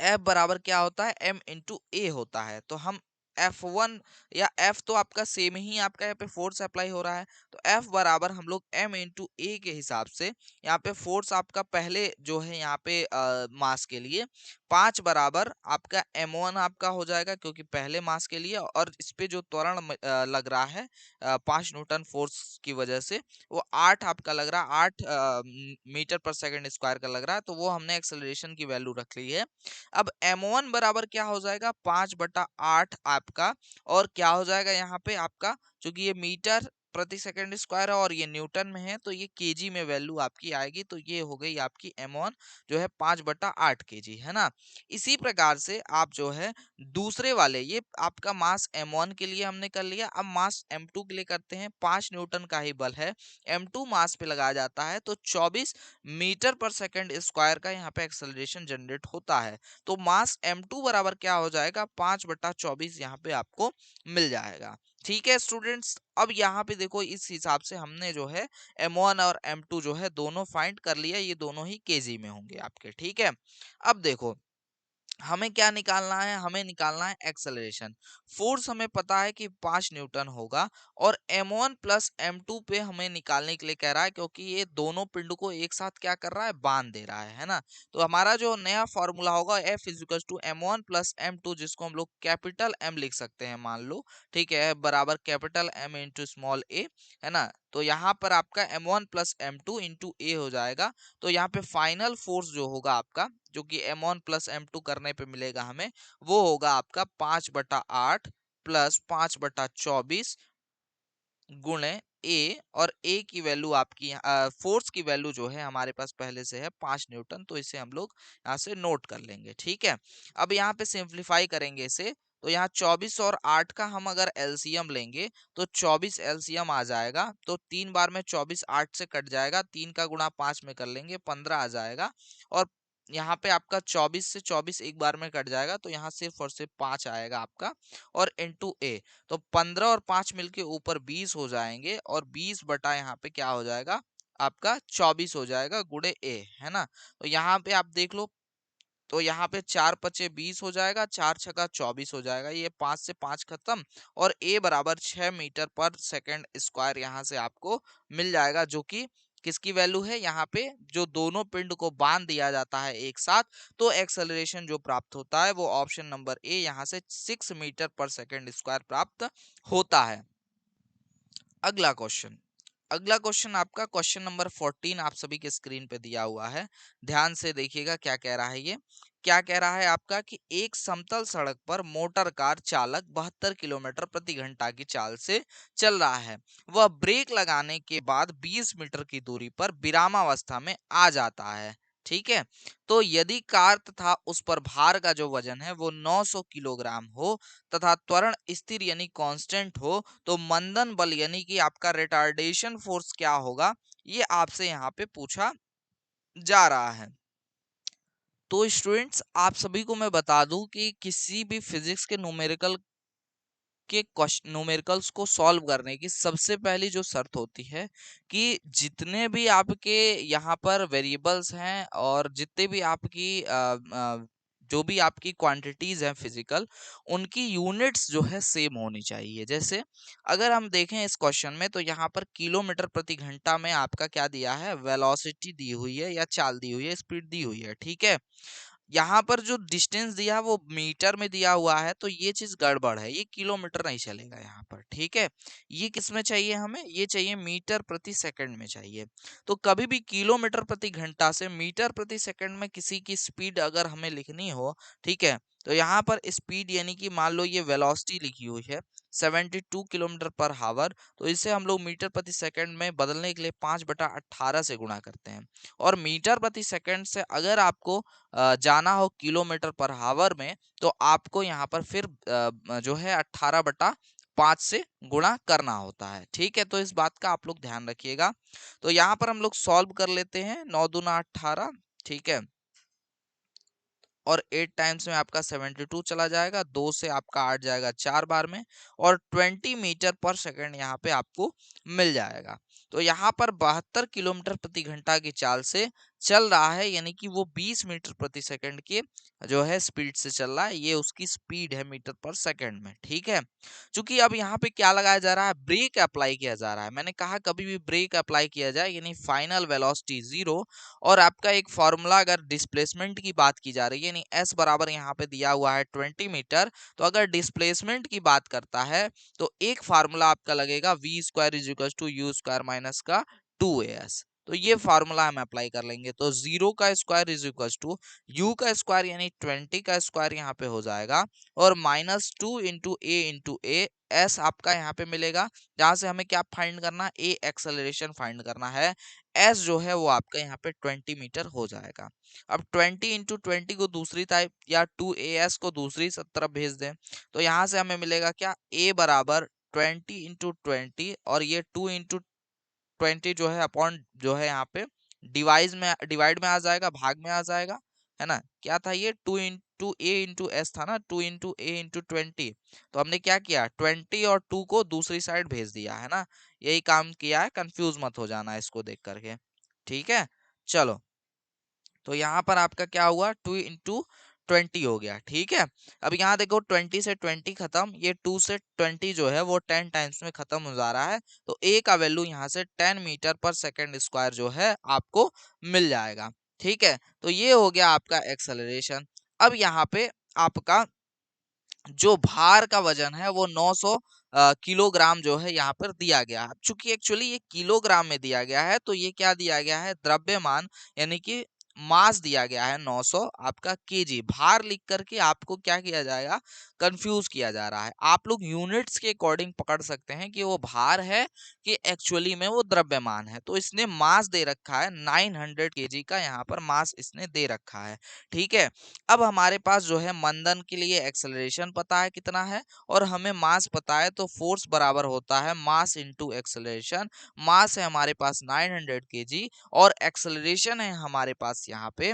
S1: F बराबर क्या होता है, m इंटू ए होता है। तो हम F1 या F तो आपका सेम ही आपका यहाँ पे फोर्स अप्लाई हो रहा है, तो F बराबर हम लोग m इंटू ए के हिसाब से यहाँ पे फोर्स आपका पहले जो है यहाँ पे मास के लिए 5 बराबर आपका m1 आपका हो जाएगा, क्योंकि पहले मास के लिए, और इस पे जो त्वरण लग रहा है 5 न्यूटन फोर्स की वजह से, वो 8 आपका लग रहा है, 8 मीटर पर सेकंड स्क्वायर का लग रहा है, तो वो हमने एक्सेलरेशन की वैल्यू रख ली है। अब m1 बराबर क्या हो जाएगा, 5/8 आपका, और क्या हो जाएगा यहाँ पे आपका, क्योंकि ये मीटर प्रति सेकंड स्क्वायर है और ये न्यूटन में है, तो ये केजी में वैल्यू आपकी आएगी, तो ये हो गई आपकी m1 जो है 5/8 केजी, है ना। इसी प्रकार से आप जो है दूसरे वाले, ये आपका मास m1 के लिए हमने कर लिया, अब मास m2 के लिए करते हैं। 5 न्यूटन का ही बल है, m2 मास पे लगाया जाता है, तो 24 मीटर पर सेकंड स्क्वायर का यहाँ पे एक्सेलरेशन जनरेट होता है। तो मास m2 बराबर क्या हो जाएगा, 5/24 यहाँ पे आपको मिल जाएगा। ठीक है स्टूडेंट्स, अब यहाँ पे देखो, इस हिसाब से हमने जो है m1 और m2 जो है दोनों फाइंड कर लिया, ये दोनों ही केजी में होंगे आपके। ठीक है, अब देखो हमें क्या निकालना है, हमें निकालना है एक्सेलरेशन। फोर्स हमें पता है कि 5 न्यूटन होगा, और m1 प्लस m2 पे हमें निकालने के लिए कह रहा है, क्योंकि ये दोनों पिंड को एक साथ क्या कर रहा है, बांध दे रहा है ना। तो हमारा जो नया फॉर्मूला होगा F equals to m1 plus m2, जिसको हम लोग कैपिटल M लिख सकते हैं, मान लो। ठीक है, बराबर capital M into small a, है ना। तो यहाँ पर आपका m1 प्लस m2 इंटू ए हो जाएगा। तो यहाँ पे फाइनल फोर्स जो होगा आपका, जो कि m1 प्लस m2 करने पे मिलेगा हमें, वो होगा आपका 5/8 प्लस 5/24 गुणे ए, और ए की वैल्यू आपकी फोर्स की वैल्यू जो है हमारे पास पहले से है 5 न्यूटन, तो इसे हम लोग यहाँ से नोट कर लेंगे। ठीक है, अब यहाँ पे सिंप्लीफाई करेंगे इसे, तो यहाँ 24 और 8 का हम अगर एलसीएम लेंगे तो 24 एलसीएम आ जाएगा, तो 3 बार में 24 8 से कट जाएगा, 3 का गुणा 5 में कर लेंगे, 15 आ जाएगा। और यहाँ पे आपका 24 से 24 एक बार में कट जाएगा, तो यहाँ सिर्फ और सिर्फ 5 आएगा आपका, और इंटू ए, तो 15 और 5 मिलके ऊपर 20 हो जाएंगे, और 20 बटा यहाँ पे क्या हो जाएगा आपका 24 हो जाएगा, गुणे ए, है ना। तो यहाँ पे आप देख लो, तो यहाँ पे 4×5 = 20 हो जाएगा, 4×6 = 24 हो जाएगा, ये 5 से 5 खत्म, और ए बराबर 6 मीटर पर सेकंड स्क्वायर यहाँ से आपको मिल जाएगा, जो कि किसकी वैल्यू है, यहाँ पे जो दोनों पिंड को बांध दिया जाता है एक साथ, तो एक्सेलरेशन जो प्राप्त होता है वो ऑप्शन नंबर ए यहाँ से 6 मीटर पर सेकंड स्क्वायर प्राप्त होता है। अगला क्वेश्चन आपका क्वेश्चन नंबर 14 आप सभी के स्क्रीन पे दिया हुआ है। ध्यान से देखिएगा क्या कह रहा है, ये क्या कह रहा है आपका कि एक समतल सड़क पर मोटर कार चालक 72 किलोमीटर प्रति घंटा की चाल से चल रहा है। वह ब्रेक लगाने के बाद 20 मीटर की दूरी पर विरामावस्था में आ जाता है। ठीक है, तो यदि कार तथा उस पर भार का जो वजन है वो 900 किलोग्राम हो, तथा त्वरण स्थिर यानी कांस्टेंट हो, तो मंदन बल यानी कि आपका रिटार्डेशन फोर्स क्या होगा, ये आपसे यहाँ पे पूछा जा रहा है। तो स्टूडेंट्स आप सभी को मैं बता दूं कि किसी भी फिजिक्स के न्यूमेरिकल्स को सॉल्व करने की सबसे पहली जो शर्त होती है कि जितने भी आपके यहाँ पर वेरिएबल्स हैं, और जितने भी आपकी जो भी आपकी क्वांटिटीज हैं फिजिकल, उनकी यूनिट्स जो है सेम होनी चाहिए। जैसे अगर हम देखें इस क्वेश्चन में, तो यहाँ पर किलोमीटर प्रति घंटा में आपका क्या दिया है, वेलोसिटी दी हुई है या चाल दी हुई है, स्पीड दी हुई है। ठीक है, यहाँ पर जो डिस्टेंस दिया है वो मीटर में दिया हुआ है, तो ये चीज गड़बड़ है, ये किलोमीटर नहीं चलेगा यहाँ पर, ठीक है। ये किस में चाहिए हमें, ये चाहिए मीटर प्रति सेकंड में चाहिए। तो कभी भी किलोमीटर प्रति घंटा से मीटर प्रति सेकंड में किसी की स्पीड अगर हमें लिखनी हो, ठीक है, तो यहाँ पर स्पीड यानी कि मान लो ये वेलोसिटी लिखी हुई है 72 किलोमीटर पर हावर, तो इसे हम लोग मीटर प्रति सेकंड में बदलने के लिए 5/18 से गुणा करते हैं। और मीटर प्रति सेकंड से अगर आपको जाना हो किलोमीटर पर हावर में, तो आपको यहाँ पर फिर जो है 18/5 से गुणा करना होता है, ठीक है। तो इस बात का आप लोग ध्यान रखिएगा। तो यहाँ पर हम लोग सॉल्व कर लेते हैं, 9 दूना 18, ठीक है, और 8 टाइम्स में आपका 72 चला जाएगा, 2 से आपका 8 जाएगा 4 बार में, और 20 मीटर पर सेकंड यहाँ पे आपको मिल जाएगा। तो यहाँ पर 72 किलोमीटर प्रति घंटा की चाल से चल रहा है, यानी कि वो 20 मीटर प्रति सेकंड के जो है स्पीड से चल रहा है, ये उसकी स्पीड है मीटर पर सेकंड में, ठीक है। चूंकि अब यहाँ पे क्या लगाया जा रहा है, ब्रेक अप्लाई किया जा रहा है। मैंने कहा कभी भी ब्रेक अप्लाई किया जाए यानी फाइनल वेलोसिटी 0, और आपका एक फॉर्मूला अगर डिस्प्लेसमेंट की बात की जा रही है, यानी एस बराबर यहाँ पे दिया हुआ है 20 मीटर, तो अगर डिस्प्लेसमेंट की बात करता है तो एक फार्मूला आपका लगेगा v² = u² माइनस का 2as। तो ये फार्मूला हम अप्लाई कर लेंगे, तो 0 का स्क्वायर = u का स्क्वायर यानी 20 का स्क्वायर यहाँ पे हो जाएगा, और -2 × a एस आपका यहाँ पे मिलेगा, जहां से हमें क्या फाइंड करना है, ए एक्सेलरेशन फाइंड करना है। एस जो है वो आपका यहाँ पे 20 मीटर हो जाएगा। अब 20 × 20 को दूसरी टाइप या 2as को दूसरी तरफ भेज दें, तो यहाँ से हमें मिलेगा क्या, a बराबर 20 × 20, और ये 2 × 20 जो है अपॉन जो है यहाँ पे डिवाइड में आ जाएगा, भाग में आ जाएगा, है ना। क्या था ये, 2 × a × s था ना, 2 × a × 20। तो हमने क्या किया, 20 और 2 को दूसरी साइड भेज दिया, है ना। यही काम किया है, कंफ्यूज मत हो जाना इसको देख करके, ठीक है। चलो, तो यहाँ पर आपका क्या हुआ, 2 × 20 हो गया, ठीक है। अब यहाँ देखो 20 से 20 खत्म, ये 2 से 20 जो है वो 10 टाइम्स में खत्म हो जा रहा है, तो ए का वैल्यू यहाँ से 10 मीटर पर सेकंड स्क्वायर जो है आपको मिल जाएगा, ठीक है। तो ये हो गया आपका एक्सेलरेशन। अब यहाँ पे आपका जो भार का वजन है वो 900 किलोग्राम जो है यहाँ पर दिया गया है। चूंकि एक्चुअली ये किलोग्राम में दिया गया है, तो ये क्या दिया गया है, द्रव्यमान यानी कि मास दिया गया है 900, आपका केजी भार लिख करके आपको क्या किया जाएगा, कंफ्यूज किया जा रहा है। आप लोग यूनिट्स के अकॉर्डिंग पकड़ सकते हैं कि वो भार है कि एक्चुअली में वो द्रव्यमान है। तो इसने मास दे रखा है 900 केजी का, यहाँ पर मास इसने दे रखा है, ठीक है। अब हमारे पास जो है मंदन के लिए एक्सेलरेशन पता है कितना है, और हमें मास पता है, तो फोर्स बराबर होता है मास इनटू एक्सेलरेशन। मास है हमारे पास 900 केजी, और एक्सेलरेशन है हमारे पास यहाँ पे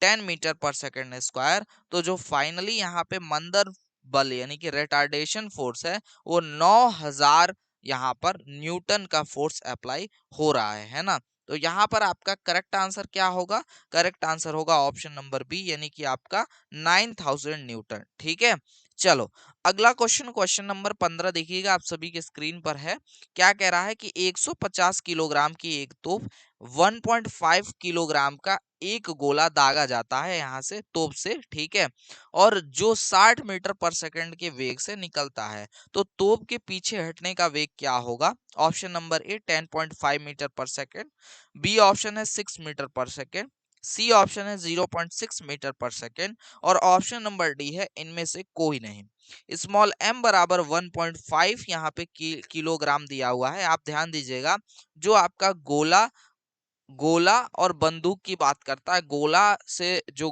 S1: 10 मीटर पर सेकंड स्क्वायर। तो जो फाइनली यहाँ पे मंदन बल यानी कि रिटार्डेशन फोर्स है, वो 9000 यहाँ पर न्यूटन का फोर्स अप्लाई हो रहा है ना। तो यहाँ पर आपका करेक्ट आंसर क्या होगा, करेक्ट आंसर होगा ऑप्शन नंबर बी, यानी कि आपका 9000 न्यूटन, ठीक है। चलो, अगला क्वेश्चन, क्वेश्चन नंबर 15 देखिएगा, आप सभी के स्क्रीन पर है। क्या कह रहा है कि 150 किलोग्राम की एक तोप 1.5 किलोग्राम का एक गोला दागा जाता है यहाँ से तोप से, ठीक है, और जो 60 मीटर पर सेकंड के वेग से निकलता है, तो तोप के पीछे हटने का वेग क्या होगा। ऑप्शन नंबर ए 10.5 मीटर पर सेकंड, बी ऑप्शन है 6 मीटर पर सेकंड, सी ऑप्शन है 0.6 मीटर पर सेकंड, और ऑप्शन नंबर डी है इनमें से कोई नहीं। स्मॉल एम बराबर 1.5 यहाँ पे किलोग्राम दिया हुआ है। आप ध्यान दीजिएगा, जो आपका गोला गोला और बंदूक की बात करता है, गोला से जो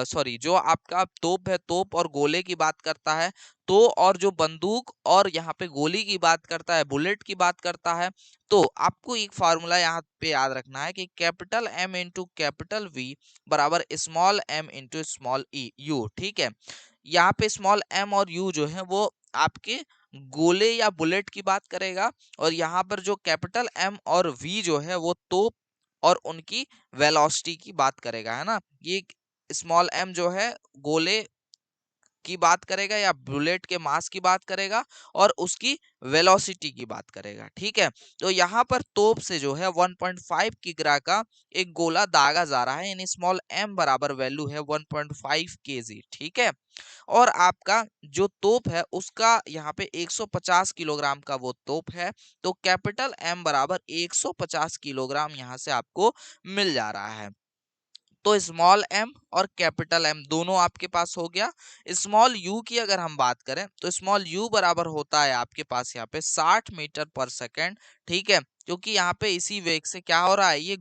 S1: सॉरी जो आपका तोप है, तोप और गोले की बात करता है, तो और जो बंदूक और यहाँ पे गोली की बात करता है, बुलेट की बात करता है। तो आपको एक फार्मूला यहाँ पे याद रखना है कि capital M into capital V बराबर small m into small e u, ठीक है। यहाँ पे स्मॉल एम और यू जो है वो आपके गोले या बुलेट की बात करेगा, और यहाँ पर जो कैपिटल एम और वी जो है वो तोप और उनकी वेलोसिटी की बात करेगा, है ना। ये स्मॉल एम जो है गोले की बात करेगा या बुलेट के मास की बात करेगा और उसकी वेलोसिटी की बात करेगा। ठीक है, तो यहाँ पर तोप से जो है 1.5 किग्रा का एक गोला दागा जा रहा है, यानी स्मॉल m बराबर वैल्यू है 1.5 kg। ठीक है, और आपका जो तोप है उसका यहाँ पे 150 किलोग्राम का वो तोप है, तो कैपिटल M बराबर 150 किलोग्राम यहाँ से आपको मिल जा रहा है। तो स्मॉल m और कैपिटल M दोनों आपके पास हो गया। स्मॉल u की अगर हम बात करें तो स्मॉल u बराबर होता है आपके पास यहाँ पे 60 मीटर पर सेकेंड। ठीक है, क्योंकि यहाँ पे इसी वेग से क्या हो रहा है, ये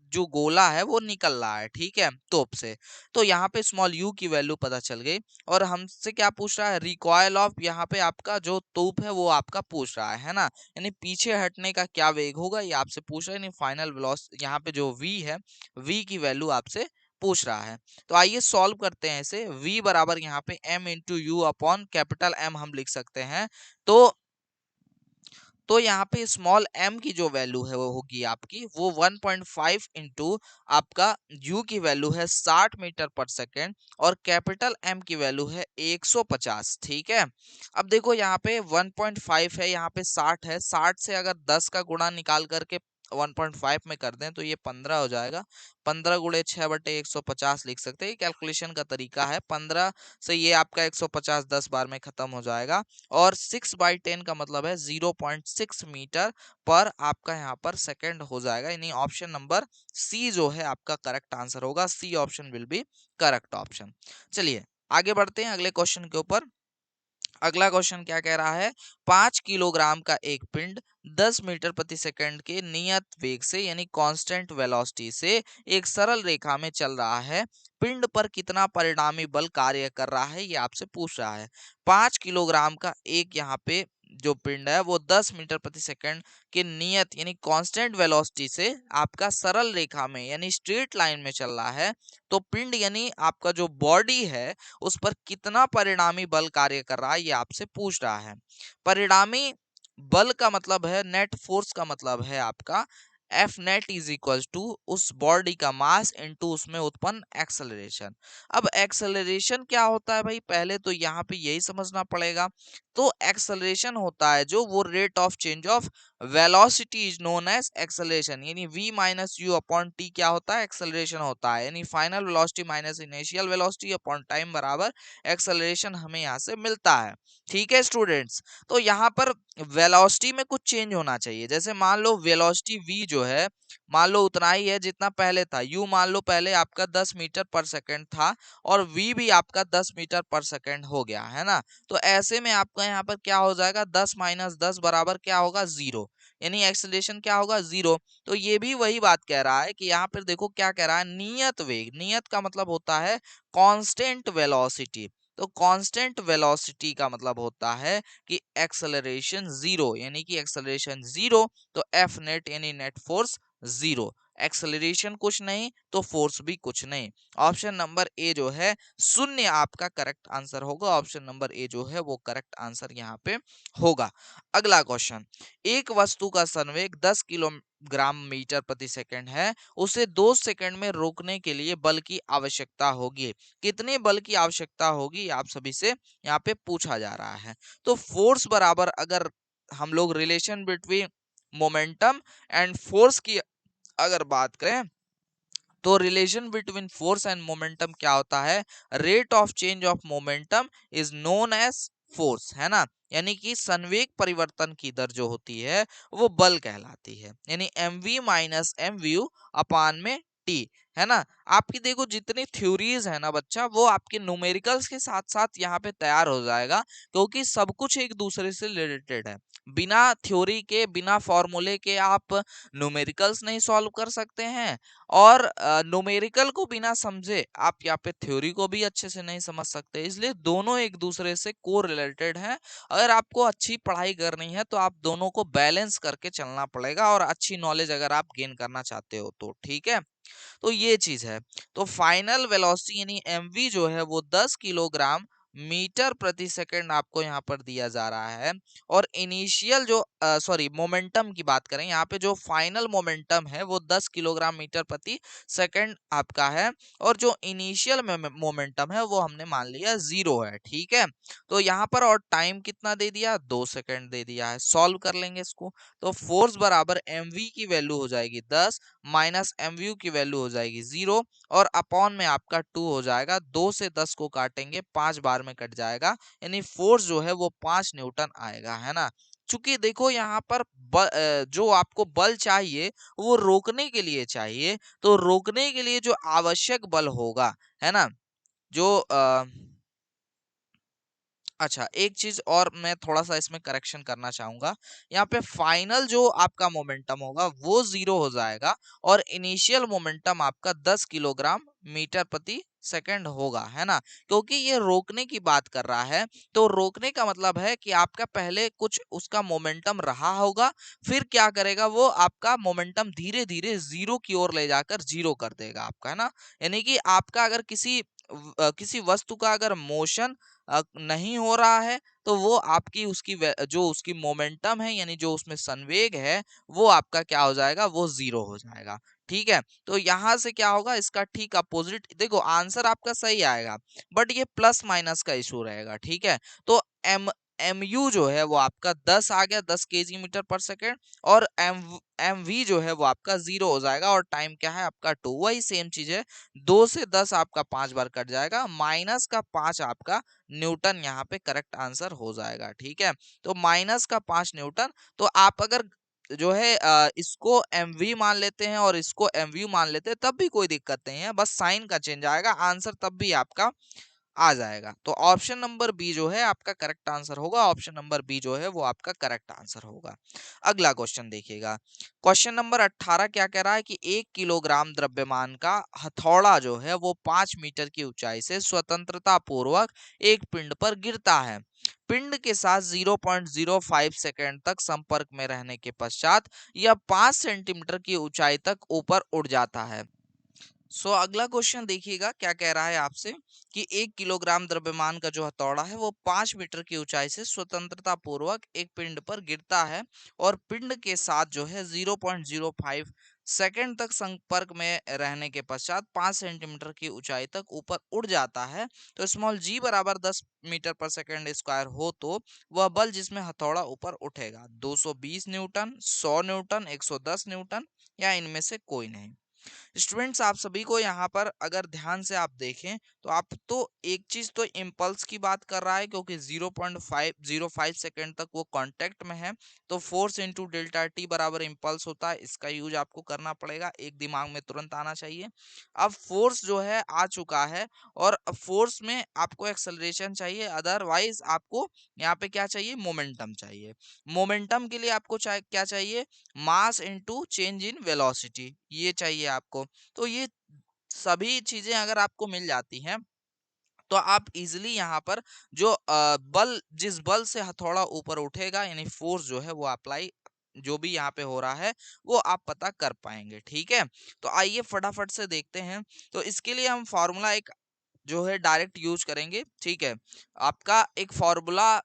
S1: जो गोला है वो निकल रहा है, ठीक है, तोप से। तो यहाँ पे स्मॉल u की वैल्यू पता चल गई। और हमसे क्या पूछ रहा है, रिकॉयल ऑफ, यहाँ पे आपका जो तोप है वो आपका पूछ रहा है ना, यानी पीछे हटने का क्या वेग होगा ये आपसे पूछ रहा है। यानी फाइनल वेलोसिटी यहाँ पे जो v है, v की वैल्यू आपसे पूछ रहा है। तो आइए सॉल्व करते हैं इसे। v बराबर यहाँ पे m into U upon capital M हम लिख सकते हैं। तो यहाँ पे स्मॉल m की जो वैल्यू है वो होगी आपकी वो 1.5 इंटू आपका u की वैल्यू है 60 मीटर पर सेकेंड और कैपिटल M की वैल्यू है 150। ठीक है, अब देखो यहाँ पे 1.5 है, यहाँ पे 60 है, 60 से अगर 10 का गुणा निकाल करके 1.5 में कर दें तो ये 15 हो जाएगा। 15 गुणे 6/150 लिख सकते हैं, कैलकुलेशन का तरीका है। 15 से ये आपका 150 10 बार में खत्म हो जाएगा और 6/10 का मतलब है 0.6 मीटर पर आपका यहाँ पर सेकंड हो जाएगा। यानी ऑप्शन नंबर सी जो है आपका करेक्ट आंसर होगा। C option will be correct option. चलिए आगे बढ़ते हैं अगले क्वेश्चन के ऊपर। अगला क्वेश्चन क्या कह रहा है, 5 किलोग्राम का एक पिंड 10 मीटर प्रति सेकंड के नियत वेग से यानी कांस्टेंट वेलोसिटी से एक सरल रेखा में चल रहा है। पिंड पर कितना परिणामी बल कार्य कर रहा है ये आपसे पूछ रहा है। 5 किलोग्राम का एक यहाँ पे जो पिंड है वो 10 मीटर प्रति सेकंड के नियत यानी कांस्टेंट वेलोसिटी से आपका सरल रेखा में यानी स्ट्रेट लाइन में चल रहा है। तो पिंड यानी आपका जो बॉडी है उस पर कितना परिणामी बल कार्य कर रहा है ये आपसे पूछ रहा है। परिणामी बल का मतलब है नेट फोर्स का मतलब है आपका F net is equal to उस बॉडी का मास इनटू उसमें उत्पन्न एक्सेलरेशन। अब एक्सेलरेशन क्या होता है भाई, पहले तो यहाँ पे यही समझना पड़ेगा। तो एक्सेलरेशन होता है जो वो rate of change of velocity is known as acceleration, यानी v minus U upon T क्या होता है, एक्सेलरेशन होता है। यानी final velocity minus initial velocity upon time बराबर एक्सेलरेशन हमें यहाँ से मिलता है। ठीक है स्टूडेंट्स, तो यहाँ पर वेलोसिटी में कुछ चेंज होना चाहिए। जैसे मान लो वेलोसिटी v जो है मान लो उतना ही है जितना पहले था। u मान लो पहले आपका 10 मीटर पर सेकंड था और v भी आपका 10 मीटर पर सेकंड हो गया है ना। तो ऐसे में आपका यहाँ पर क्या हो जाएगा, 10 माइनस 10 बराबर क्या होगा, 0, यानी एक्सेलरेशन क्या होगा, 0। तो ये भी वही बात कह रहा है कि यहाँ पर देखो क्या कह रहा है, नियत वेग, नियत का मतलब होता है कांस्टेंट वेलोसिटी। तो कांस्टेंट वेलोसिटी का मतलब होता है कि एक्सेलरेशन 0, यानी कि एक्सेलरेशन 0 तो एफ नेट यानी नेट फोर्स 0। एक्सेलरेशन कुछ नहीं तो फोर्स भी कुछ नहीं। ऑप्शन नंबर ए जो है शून्य आपका करेक्ट आंसर होगा। ऑप्शन नंबर ए जो है वो करेक्ट आंसर यहाँ पे होगा। अगला क्वेश्चन, एक वस्तु का संवेग 10 किलोग्राम मीटर प्रति सेकंड है, उसे 2 सेकंड में रोकने के लिए बल की आवश्यकता होगी। कितने बल की आवश्यकता होगी आप सभी से यहाँ पे पूछा जा रहा है। तो फोर्स बराबर अगर हम लोग relation between momentum and force की अगर बात करें तो relation between force and momentum क्या होता है, rate of change of momentum is known as force, है ना। यानी कि संवेग परिवर्तन की दर जो होती है वो बल कहलाती है, यानी mv माइनस mvu अपान में t, है ना। आपकी देखो जितनी थ्योरीज है ना बच्चा, वो आपके न्यूमेरिकल्स के साथ साथ यहाँ पे तैयार हो जाएगा, क्योंकि सब कुछ एक दूसरे से रिलेटेड है। बिना थ्योरी के बिना फॉर्मूले के आप न्यूमेरिकल्स नहीं सॉल्व कर सकते हैं और न्यूमेरिकल को बिना समझे आप यहाँ पे थ्योरी को भी अच्छे से नहीं समझ सकते। इसलिए दोनों एक दूसरे से को रिलेटेड है। अगर आपको अच्छी पढ़ाई करनी है तो आप दोनों को बैलेंस करके चलना पड़ेगा और अच्छी नॉलेज अगर आप गेन करना चाहते हो तो, ठीक है। तो ये चीज है। तो फाइनल वेलोसिटी यानी mv जो है वो 10 किलोग्राम मीटर प्रति सेकंड आपको यहाँ पर दिया जा रहा है, और इनिशियल जो सॉरी मोमेंटम की बात करें, यहाँ पे जो फाइनल मोमेंटम है वो 10 किलोग्राम मीटर प्रति सेकंड आपका है, और जो इनिशियल मोमेंटम है वो हमने मान लिया 0 है। ठीक है, तो यहाँ पर और टाइम कितना दे दिया, 2 सेकंड दे दिया है। सॉल्व कर लेंगे इसको, तो फोर्स बराबर mv की वैल्यू हो जाएगी 10 माइनस mvu की वैल्यू हो जाएगी 0, और अपॉन में आपका 2 हो जाएगा। 2 से 10 को काटेंगे 5 बार में कट जाएगा, यानी फोर्स जो है वो 5 न्यूटन आएगा, है ना। चूंकि देखो यहाँ पर जो आपको बल चाहिए वो रोकने के लिए चाहिए, तो रोकने के लिए जो आवश्यक बल होगा, है ना, जो अच्छा एक चीज और मैं थोड़ा सा इसमें करेक्शन करना चाहूंगा। यहाँ पे फाइनल जो आपका मोमेंटम होगा वो 0 हो जाएगा, और इनिशियल मोमेंटम आपका 10 किलोग्राम मीटर प्रति सेकंड होगा, है ना। क्योंकि ये रोकने की बात कर रहा है, तो रोकने का मतलब है कि आपका पहले कुछ उसका मोमेंटम रहा होगा, फिर क्या करेगा वो आपका मोमेंटम धीरे धीरे 0 की ओर ले जाकर 0 कर देगा आपका, है ना। यानी कि आपका अगर किसी वस्तु का अगर मोशन नहीं हो रहा है, तो वो आपकी जो उसकी मोमेंटम है, यानी जो उसमें संवेग है, वो आपका क्या हो जाएगा, वो 0 हो जाएगा। ठीक है, तो यहां से क्या होगा, इसका ठीक अपोजिट देखो, आंसर आपका सही आएगा, बट ये प्लस माइनस का इशू रहेगा। ठीक है, तो एम यू जो है वो आपका 10 आ गया, 10 केजी मीटर पर सेकेंड, और एम वी जो है वो आपका 0 हो जाएगा, और टाइम क्या है आपका 2। वही सेम चीज है, 2 से 10 आपका 5 बार कट जाएगा, माइनस का 5 आपका न्यूटन यहाँ पे करेक्ट आंसर हो जाएगा। ठीक है, तो माइनस का 5 न्यूटन। तो आप अगर जो है इसको mv मान लेते हैं और इसको mv मान लेते हैं, तब भी कोई दिक्कत नहीं है, बस साइन का चेंज आएगा, आंसर तब भी आपका आ जाएगा। तो ऑप्शन नंबर बी जो है आपका करेक्ट आंसर होगा, ऑप्शन नंबर बी जो है वो आपका करेक्ट आंसर होगा। अगला क्वेश्चन देखिएगा, क्वेश्चन नंबर 18 क्या कह रहा है कि 1 किलोग्राम द्रव्यमान का हथौड़ा जो है वो 5 मीटर की ऊंचाई से स्वतंत्रता पूर्वक एक पिंड पर गिरता है। पिंड के साथ 0.05 सेकेंड तक संपर्क में रहने के पश्चात यह 5 सेंटीमीटर की ऊंचाई तक ऊपर उड़ जाता है। अगला क्वेश्चन देखिएगा क्या कह रहा है आपसे कि 1 किलोग्राम द्रव्यमान का जो हथौड़ा है वो 5 मीटर की ऊंचाई से स्वतंत्रता पूर्वक एक पिंड पर गिरता है, और पिंड के साथ जो है 0.05 सेकेंड तक संपर्क में रहने के पश्चात 5 सेंटीमीटर की ऊंचाई तक ऊपर उड़ जाता है। तो स्मॉल जी बराबर 10 मीटर पर सेकेंड स्क्वायर हो, तो वह बल जिसमें हथौड़ा ऊपर उठेगा 220 न्यूटन, 100 न्यूटन, 110 न्यूटन, या इनमें से कोई नहीं। स्टूडेंट्स आप सभी को यहाँ पर अगर ध्यान से आप देखें, तो आप तो एक चीज तो इम्पल्स की बात कर रहा है, क्योंकि 0.505 सेकेंड तक वो कांटेक्ट में है, तो फोर्स इंटू डेल्टा टी बराबर इम्पल्स होता है, इसका यूज आपको करना पड़ेगा, एक दिमाग में तुरंत आना चाहिए। अब फोर्स जो है आ चुका है, और फोर्स में आपको एक्सेलरेशन चाहिए, अदरवाइज आपको यहाँ पे क्या चाहिए, मोमेंटम चाहिए। मोमेंटम के लिए आपको क्या चाहिए, mass into change in velocity, ये चाहिए आपको। तो ये सभी चीजें अगर आपको मिल जाती हैं, तो आप इजिली यहाँ पर जो बल जिस बल से हथौड़ा ऊपर उठेगा, यानी फोर्स जो है वो अप्लाई जो भी यहाँ पे हो रहा है वो आप पता कर पाएंगे। ठीक है, तो आइए फटाफट से देखते हैं। तो इसके लिए हम फॉर्मूला एक जो है डायरेक्ट यूज करेंगे। ठीक है, आपका एक फॉर्मूला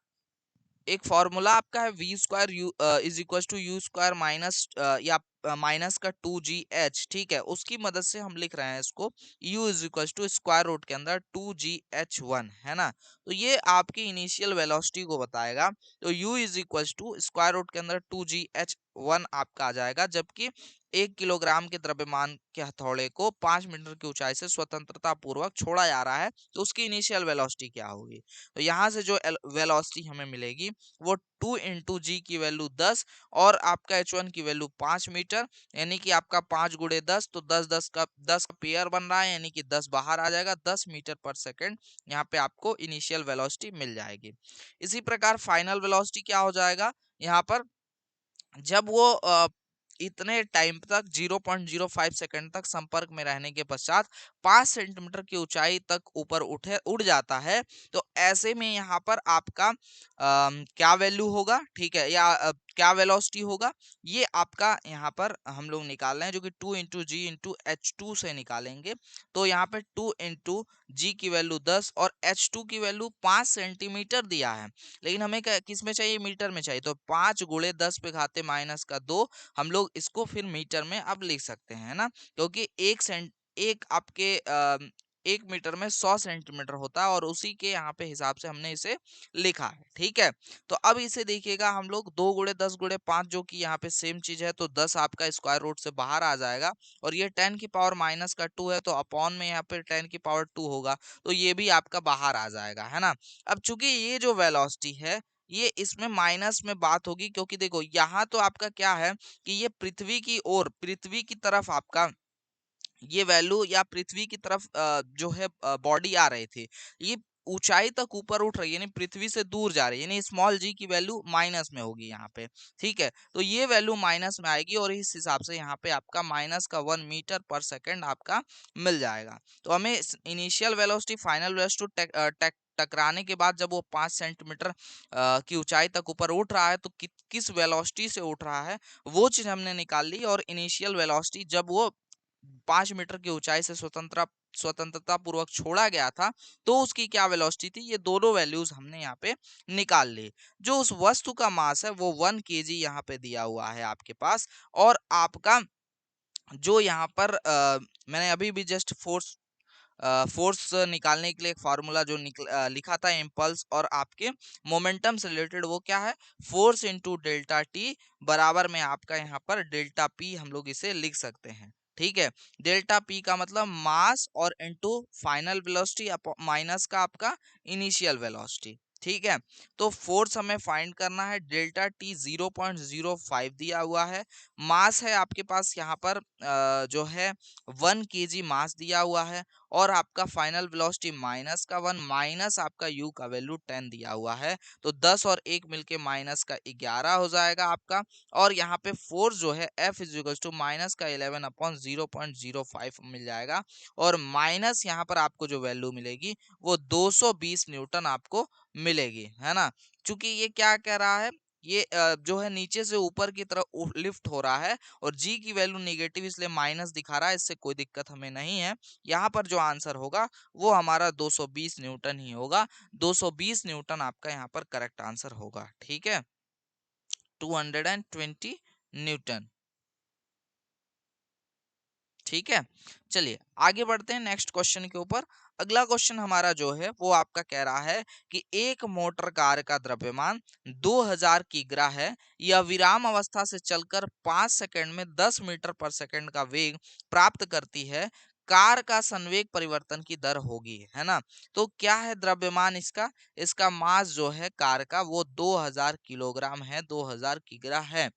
S1: आपका है V square U is equal to U square minus या माइनस का 2gh। ठीक है, उसकी मदद से हम लिख रहे हैं इसको, u is equal to square root के अंदर 2gh1, है ना। तो ये आपकी इनिशियल वेलोसिटी को बताएगा, तो u is equal to square root के अंदर 2gh1 आपका आ जाएगा, जबकि 1 किलोग्राम के द्रव्यमान के हथौड़े को 5 मीटर की ऊंचाई से स्वतंत्रता पूर्वक छोड़ा जा रहा है, तो उसकी इनिशियल वेलोसिटी क्या होगी। तो यहाँ से जो वेलोसिटी हमें मिलेगी वो 2 इंटू जी की वैल्यू 10, और आपका h1 की वैल्यू 5 मीटर, यानी कि आपका 5 × 10, तो 10 का पेयर बन रहा है, यानी कि 10 बाहर आ जाएगा, 10 मीटर पर सेकेंड यहाँ पे आपको इनिशियल वेलोसिटी मिल जाएगी। इसी प्रकार फाइनल वेलोसिटी क्या हो जाएगा, यहाँ पर जब वो इतने टाइम तक 0.05 सेकंड तक संपर्क में रहने के पश्चात 5 सेंटीमीटर की ऊंचाई तक ऊपर उड़ जाता है, तो ऐसे में यहाँ पर आपका क्या वैल्यू होगा, ठीक है, या क्या वेलोसिटी होगा, ये आपका यहाँ पर हम लोग निकाल रहे हैं, जो कि 2 इंटू जी इंटू एच टू से निकालेंगे। तो यहाँ पे 2 इंटू जी की वैल्यू 10 और H2 की वैल्यू 5 सेंटीमीटर दिया है, लेकिन हमें किस में चाहिए, मीटर में चाहिए। तो 5 गुणे 10 पे घाते माइनस का 2, हम लोग इसको फिर मीटर में अब लिख सकते हैं, है ना, क्योंकि एक आपके 1 मीटर में 100 सेंटीमीटर होता है और उसी के यहाँ पे हिसाब से हमने इसे लिखा है। ठीक है, तो अब इसे देखिएगा हम लोग, 2 गुणे 10 गुणे 5 जो कि यहाँ पे सेम चीज है, तो 10 आपका स्क्वायर रूट से बाहर आ जाएगा और ये 10 की पावर माइनस का 2 है, तो अपॉन में यहाँ पे 10 की पावर 2 होगा, तो ये भी आपका बाहर आ जाएगा, है ना। अब चूंकि ये जो वेलोसिटी है ये इसमें माइनस में बात होगी, क्योंकि देखो यहाँ तो आपका क्या है कि ये पृथ्वी की ओर, पृथ्वी की तरफ आपका ये वैल्यू या पृथ्वी की तरफ जो है बॉडी आ रहे थे, ये ऊंचाई तक ऊपर उठ रही है, यानी पृथ्वी से दूर जा रही है, यानी स्मॉल जी की वैल्यू माइनस में होगी यहाँ पे। ठीक है, तो ये वैल्यू माइनस में आएगी और इस हिसाब से यहाँ पे आपका माइनस का 1 मीटर पर सेकेंड आपका मिल जाएगा। तो हमें इनिशियल वेलोसिटी फाइनल वेलोसिटी टकराने के बाद जब वो 5 सेंटीमीटर की ऊंचाई तक ऊपर उठ रहा है तो किस वेलोसिटी से उठ रहा है वो चीज हमने निकाल ली, और इनिशियल वेलोसिटी जब वो 5 मीटर की ऊंचाई से स्वतंत्रता पूर्वक छोड़ा गया था तो उसकी क्या वेलोसिटी थी, ये दोनों वैल्यूज हमने यहाँ पे निकाल ली। जो उस वस्तु का मास है वो 1 kg यहाँ पे दिया हुआ है आपके पास, और आपका जो यहाँ पर मैंने अभी भी जस्ट फोर्स निकालने के लिए एक फार्मूला जो लिखा था इम्पल्स और आपके मोमेंटम से रिलेटेड, वो क्या है, फोर्स इंटू डेल्टा टी बराबर में आपका यहाँ पर डेल्टा पी हम लोग इसे लिख सकते हैं। ठीक है, डेल्टा पी का मतलब मास और इंटू फाइनल वेलोसिटी माइनस का आपका इनिशियल वेलोसिटी। ठीक है, तो फोर्स हमें फाइंड करना है, डेल्टा टी 0.05 दिया हुआ है, मास है आपके पास यहाँ पर जो है 1 kg मास दिया हुआ है, और आपका फाइनल वेलोसिटी माइनस का 1 माइनस आपका यू का वैल्यू 10 दिया हुआ है, तो 10 और 1 मिलके माइनस का 11 हो जाएगा आपका। और यहाँ पे फोर्स जो है F is equal to minus का 11 अपॉन 0.05 मिल जाएगा, और माइनस यहाँ पर आपको जो वैल्यू मिलेगी वो 220 न्यूटन आपको मिलेगी, है ना। चूंकि ये क्या कह रहा है, ये जो है नीचे से ऊपर की तरफ लिफ्ट हो रहा है और जी की वैल्यू नेगेटिव इसलिए माइनस दिखा रहा है, इससे कोई दिक्कत हमें नहीं है। यहाँ पर जो आंसर होगा वो हमारा 220 न्यूटन ही होगा, 220 न्यूटन आपका यहाँ पर करेक्ट आंसर होगा। ठीक है, 220 न्यूटन। ठीक है, चलिए आगे बढ़ते हैं नेक्स्ट क्वेश्चन के ऊपर। अगला क्वेश्चन हमारा जो है वो आपका कह रहा है कि एक मोटर कार का द्रव्यमान 2000 किग्रा है, यह विराम अवस्था से चलकर 5 सेकंड में 10 मीटर पर सेकंड का वेग प्राप्त करती है, कार का संवेग परिवर्तन की दर होगी, है ना। तो क्या है द्रव्यमान इसका, इसका मास जो है कार का वो 2000 किलोग्राम है, 2000 किग्रा है।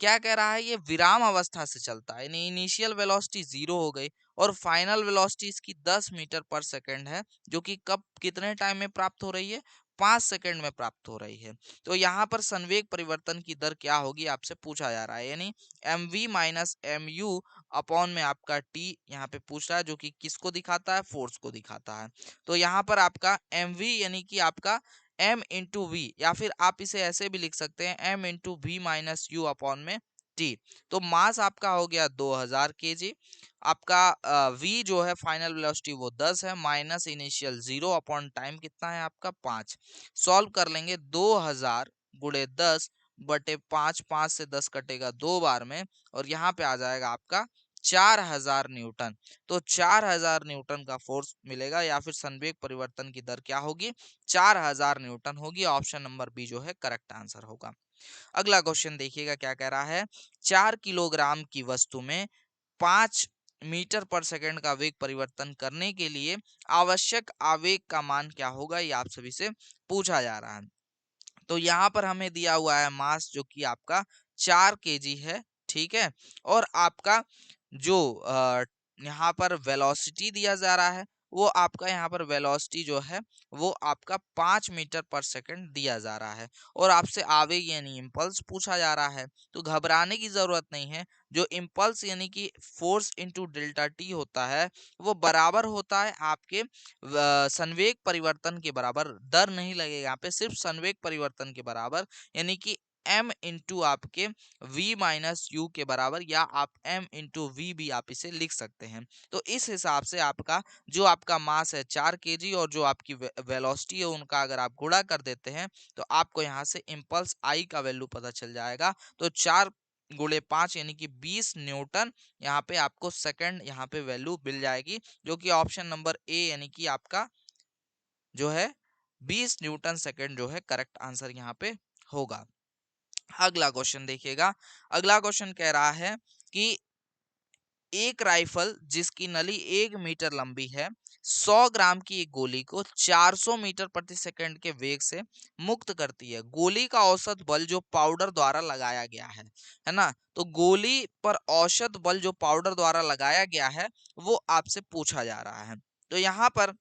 S1: क्या कह रहा है, ये विराम अवस्था से चलता है, यानी इनिशियल वेलोसिटी 0 हो गई और फाइनल वेलोसिटी इसकी 10 मीटर पर सेकंड है, जो कि कब कितने टाइम में प्राप्त हो रही है, 5 सेकंड में प्राप्त हो रही है। तो यहाँ पर संवेग परिवर्तन की दर क्या होगी आपसे पूछा जा रहा है, यानी M V minus M U upon में आपका टी यहाँ पे पूछ रहा है, जो कि किसको दिखाता है, फोर्स को दिखाता है। तो यहाँ पर आपका एम वी यानी कि आपका m इंटू वी, या फिर आप इसे ऐसे भी लिख सकते हैं m into V minus U upon में t। तो मास आपका हो गया 2000 kg, आपका v जो है फाइनल वेलोसिटी वो 10 है, माइनस इनिशियल 0 अपॉन टाइम कितना है आपका 5। सॉल्व कर लेंगे, 2000 गुणे 10 बटे 5, 5 से 10 कटेगा 2 बार में, और यहाँ पे आ जाएगा आपका 4000 न्यूटन। तो 4000 न्यूटन का फोर्स मिलेगा, या फिर संवेग परिवर्तन की दर क्या होगी, 4000 न्यूटन होगी। ऑप्शन नंबर बी जो है करेक्ट आंसर होगा। अगला क्वेश्चन देखिएगा क्या कह रहा है, 4 किलोग्राम की वस्तु में 5 मीटर पर सेकंड का वेग परिवर्तन करने के लिए आवश्यक आवेग का मान क्या होगा, ये आप सभी से पूछा जा रहा है। तो यहाँ पर हमें दिया हुआ है मास जो कि आपका 4 kg है। ठीक है, और आपका जो यहाँ पर वेलोसिटी दिया जा रहा है वो आपका यहाँ पर वेलोसिटी जो है वो आपका 5 मीटर पर सेकंड दिया जा रहा है, और आपसे आवेग यानी इम्पल्स पूछा जा रहा है। तो घबराने की जरूरत नहीं है, जो इम्पल्स यानी कि फोर्स इंटू डेल्टा टी होता है वो बराबर होता है आपके संवेग परिवर्तन के बराबर, दर नहीं लगेगा यहाँ पे, सिर्फ संवेग परिवर्तन के बराबर, यानी कि m इंटू आपके v माइनस यू के बराबर, या आप m इंटू वी भी आप इसे लिख सकते हैं। तो इस हिसाब से आपका जो आपका मास है 4 kg और जो आपकी वेलोसिटी है उनका अगर आप गुणा कर देते हैं तो आपको यहाँ से इम्पल्स आई का वैल्यू पता चल जाएगा। तो 4 × 5 यानी कि 20 न्यूटन यहाँ पे आपको सेकंड यहाँ पे वैल्यू मिल जाएगी, जो कि ऑप्शन नंबर ए यानी कि आपका जो है 20 न्यूटन सेकंड जो है करेक्ट आंसर यहाँ पे होगा। अगला क्वेश्चन देखिएगा। अगला क्वेश्चन कह रहा है कि एक राइफल जिसकी नली 1 मीटर लंबी है 100 ग्राम की एक गोली को 400 मीटर प्रति सेकंड के वेग से मुक्त करती है। गोली का औसत बल जो पाउडर द्वारा लगाया गया है ना। तो गोली पर औसत बल जो पाउडर द्वारा लगाया गया है वो आपसे पूछा जा रहा है। तो यहाँ पर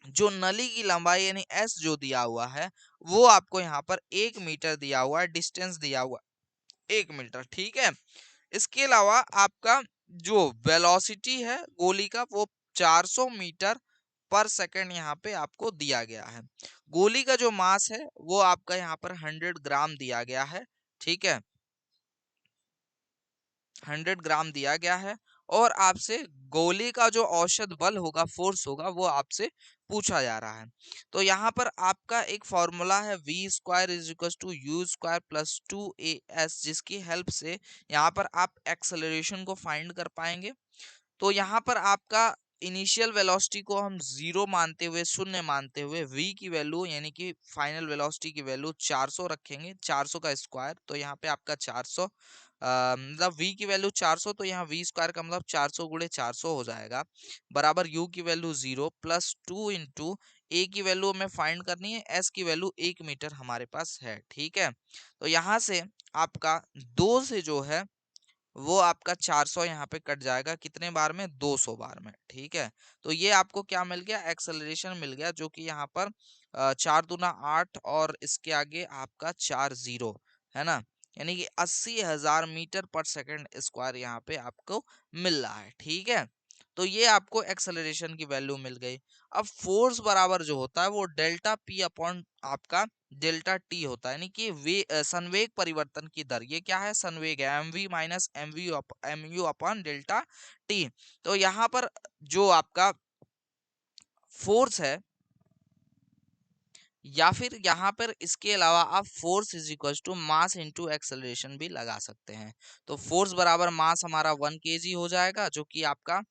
S1: जो नली की लंबाई यानी एस जो दिया हुआ है वो आपको यहाँ पर 1 मीटर दिया हुआ है, डिस्टेंस दिया हुआ 1 मीटर, ठीक है। इसके अलावा आपका जो वेलोसिटी है गोली का वो 400 मीटर पर सेकंड यहाँ पे आपको दिया गया है। गोली का जो मास है वो आपका यहाँ पर 100 ग्राम दिया गया है, ठीक है, 100 ग्राम दिया गया है। और आपसे गोली का जो औसत बल होगा, फोर्स होगा, वो आपसे पूछा जा रहा है। तो यहाँ पर आपका एक फॉर्मूला है v² = u² + 2as, जिसकी हेल्प से यहाँ पर आप एक्सेलरेशन को फाइंड कर पाएंगे। तो यहाँ पर आपका इनिशियल वेलोसिटी को हम 0 मानते हुए, शून्य मानते हुए, v की वैल्यू यानी कि फाइनल वेलोसिटी की वैल्यू 400 रखेंगे, 400 का स्क्वायर। तो यहाँ पे आपका 400 मतलब v की वैल्यू 400, तो यहाँ v² का मतलब 400 × 400 हो जाएगा, बराबर u की वैल्यू 0 + 2 इंटू a की वैल्यू हमें फाइंड करनी है, s की वैल्यू 1 मीटर हमारे पास है, ठीक है। तो यहाँ से आपका 2 से जो है वो आपका 400 यहाँ पे कट जाएगा, कितने बार में, 200 बार में, ठीक है। तो ये आपको क्या मिल गया, एक्सेलरेशन मिल गया, जो कि यहाँ पर 4×2 = 8 और इसके आगे आपका 4 जीरो है ना, यानी कि 80,000 मीटर पर सेकंड स्क्वायर यहाँ पे आपको मिल रहा है, ठीक है। तो ये आपको एक्सेलरेशन की वैल्यू मिल गई। अब फोर्स बराबर जो होता है वो डेल्टा पी अपॉन आपका डेल्टा टी होता है, यानी कि संवेग परिवर्तन की दर, ये क्या है, संवेग है, mv minus mu upon delta T. तो यहाँ पर जो आपका फोर्स है, या फिर यहाँ पर इसके अलावा आप फोर्स = मास इंटू एक्सेलरेशन भी लगा सकते हैं। तो फोर्स बराबर मास हमारा 1 kg हो जाएगा, जो कि आपका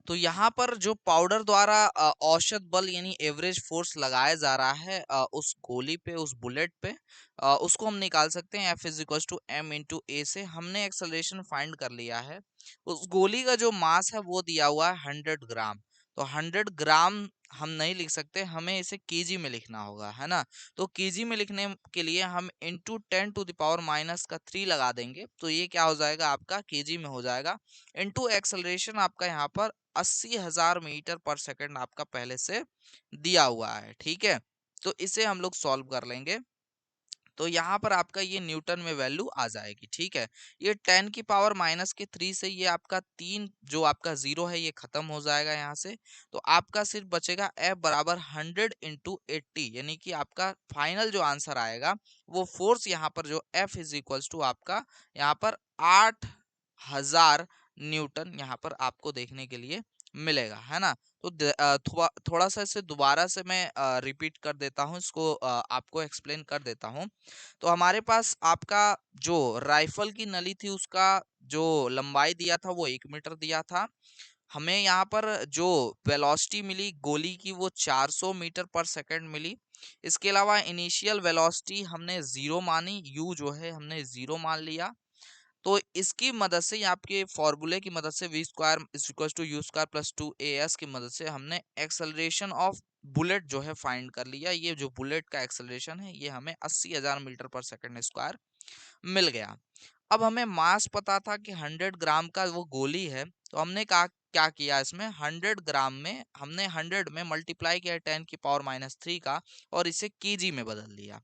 S1: तो यहाँ पर जो पाउडर द्वारा औसत बल यानी एवरेज फोर्स लगाया जा रहा है उस गोली पे, उस बुलेट पे, उसको हम निकाल सकते हैं F = m इंटू ए से। हमने एक्सेलरेशन फाइंड कर लिया है। उस गोली का जो मास है वो दिया हुआ है 100 ग्राम। तो 100 ग्राम हम नहीं लिख सकते, हमें इसे केजी में लिखना होगा, है ना। तो केजी में लिखने के लिए हम इंटू 10⁻³ लगा देंगे, तो ये क्या हो जाएगा, आपका केजी में हो जाएगा। इंटू एक्सेलरेशन आपका यहाँ पर 80,000 मीटर पर सेकंड आपका पहले से दिया हुआ है, ठीक है। तो इसे हम लोग सॉल्व कर लेंगे। तो यहाँ पर आपका ये न्यूटन में वैल्यू आ जाएगी, ठीक है। ये 10⁻³ से ये आपका 3 जो आपका जीरो है ये खत्म हो जाएगा यहाँ से। तो आपका सिर्फ बचेगा F बराबर 100 इंटू 80, यानी कि आपका फाइनल जो आंसर आएगा वो फोर्स यहाँ पर जो F = आपका यहाँ पर 8,000 न्यूटन यहाँ पर आपको देखने के लिए मिलेगा, है ना। तो थोड़ा सा इसे दोबारा से मैं रिपीट कर देता हूँ, इसको आपको एक्सप्लेन कर देता हूँ। तो हमारे पास आपका जो राइफल की नली थी उसका जो लंबाई दिया था वो 1 मीटर दिया था। हमें यहाँ पर जो वेलोसिटी मिली गोली की वो 400 मीटर पर सेकंड मिली। इसके अलावा इनिशियल वेलोसिटी हमने 0 मानी, यू जो है हमने 0 मान लिया। तो इसकी मदद से, आपके फॉर्मूले की मदद से, v² = u² + 2as की मदद से हमने एक्सेलरेशन ऑफ बुलेट जो है फाइंड कर लिया। ये जो बुलेट का एक्सेलरेशन है ये हमें 80,000 मीटर पर सेकंड स्क्वायर मिल गया। अब हमें मास पता था कि 100 ग्राम का वो गोली है, तो हमने कहा क्या किया, इसमें 100 ग्राम में हमने 100 में मल्टीप्लाई किया 10⁻³ का और इसे केजी में बदल दिया।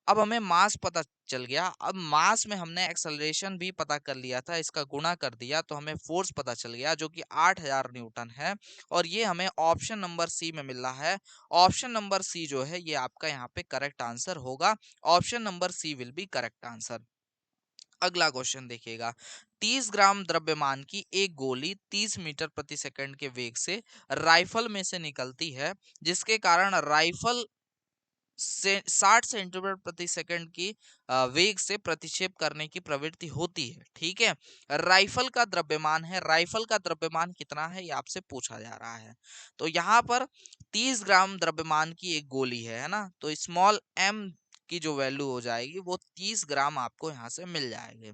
S1: अब हमें मास पता चल गया। अब मास में हमने एक्सेलरेशन भी पता कर लिया था, इसका गुणा कर दिया तो हमें फोर्स पता चल गया जो कि 8000 न्यूटन है। और ये हमें ऑप्शन नंबर सी में मिल रहा है। ऑप्शन नंबर सी जो है ये आपका यहाँ पे करेक्ट आंसर होगा। Option number C will be correct answer. अगला क्वेश्चन देखिएगा। 30 ग्राम द्रव्यमान की एक गोली 30 मीटर प्रति सेकंड के वेग से राइफल में से निकलती है, जिसके कारण राइफल से 60 सेंटीमीटर प्रति सेकंड की वेग से प्रतिक्षेप करने की प्रवृत्ति होती है। ठीक है, राइफल का द्रव्यमान है, राइफल का द्रव्यमान कितना है ये आपसे पूछा जा रहा है। तो यहाँ पर 30 ग्राम द्रव्यमान की एक गोली है ना, तो स्मॉल एम की जो वैल्यू हो जाएगी वो 30 ग्राम आपको यहाँ से मिल जाएगी।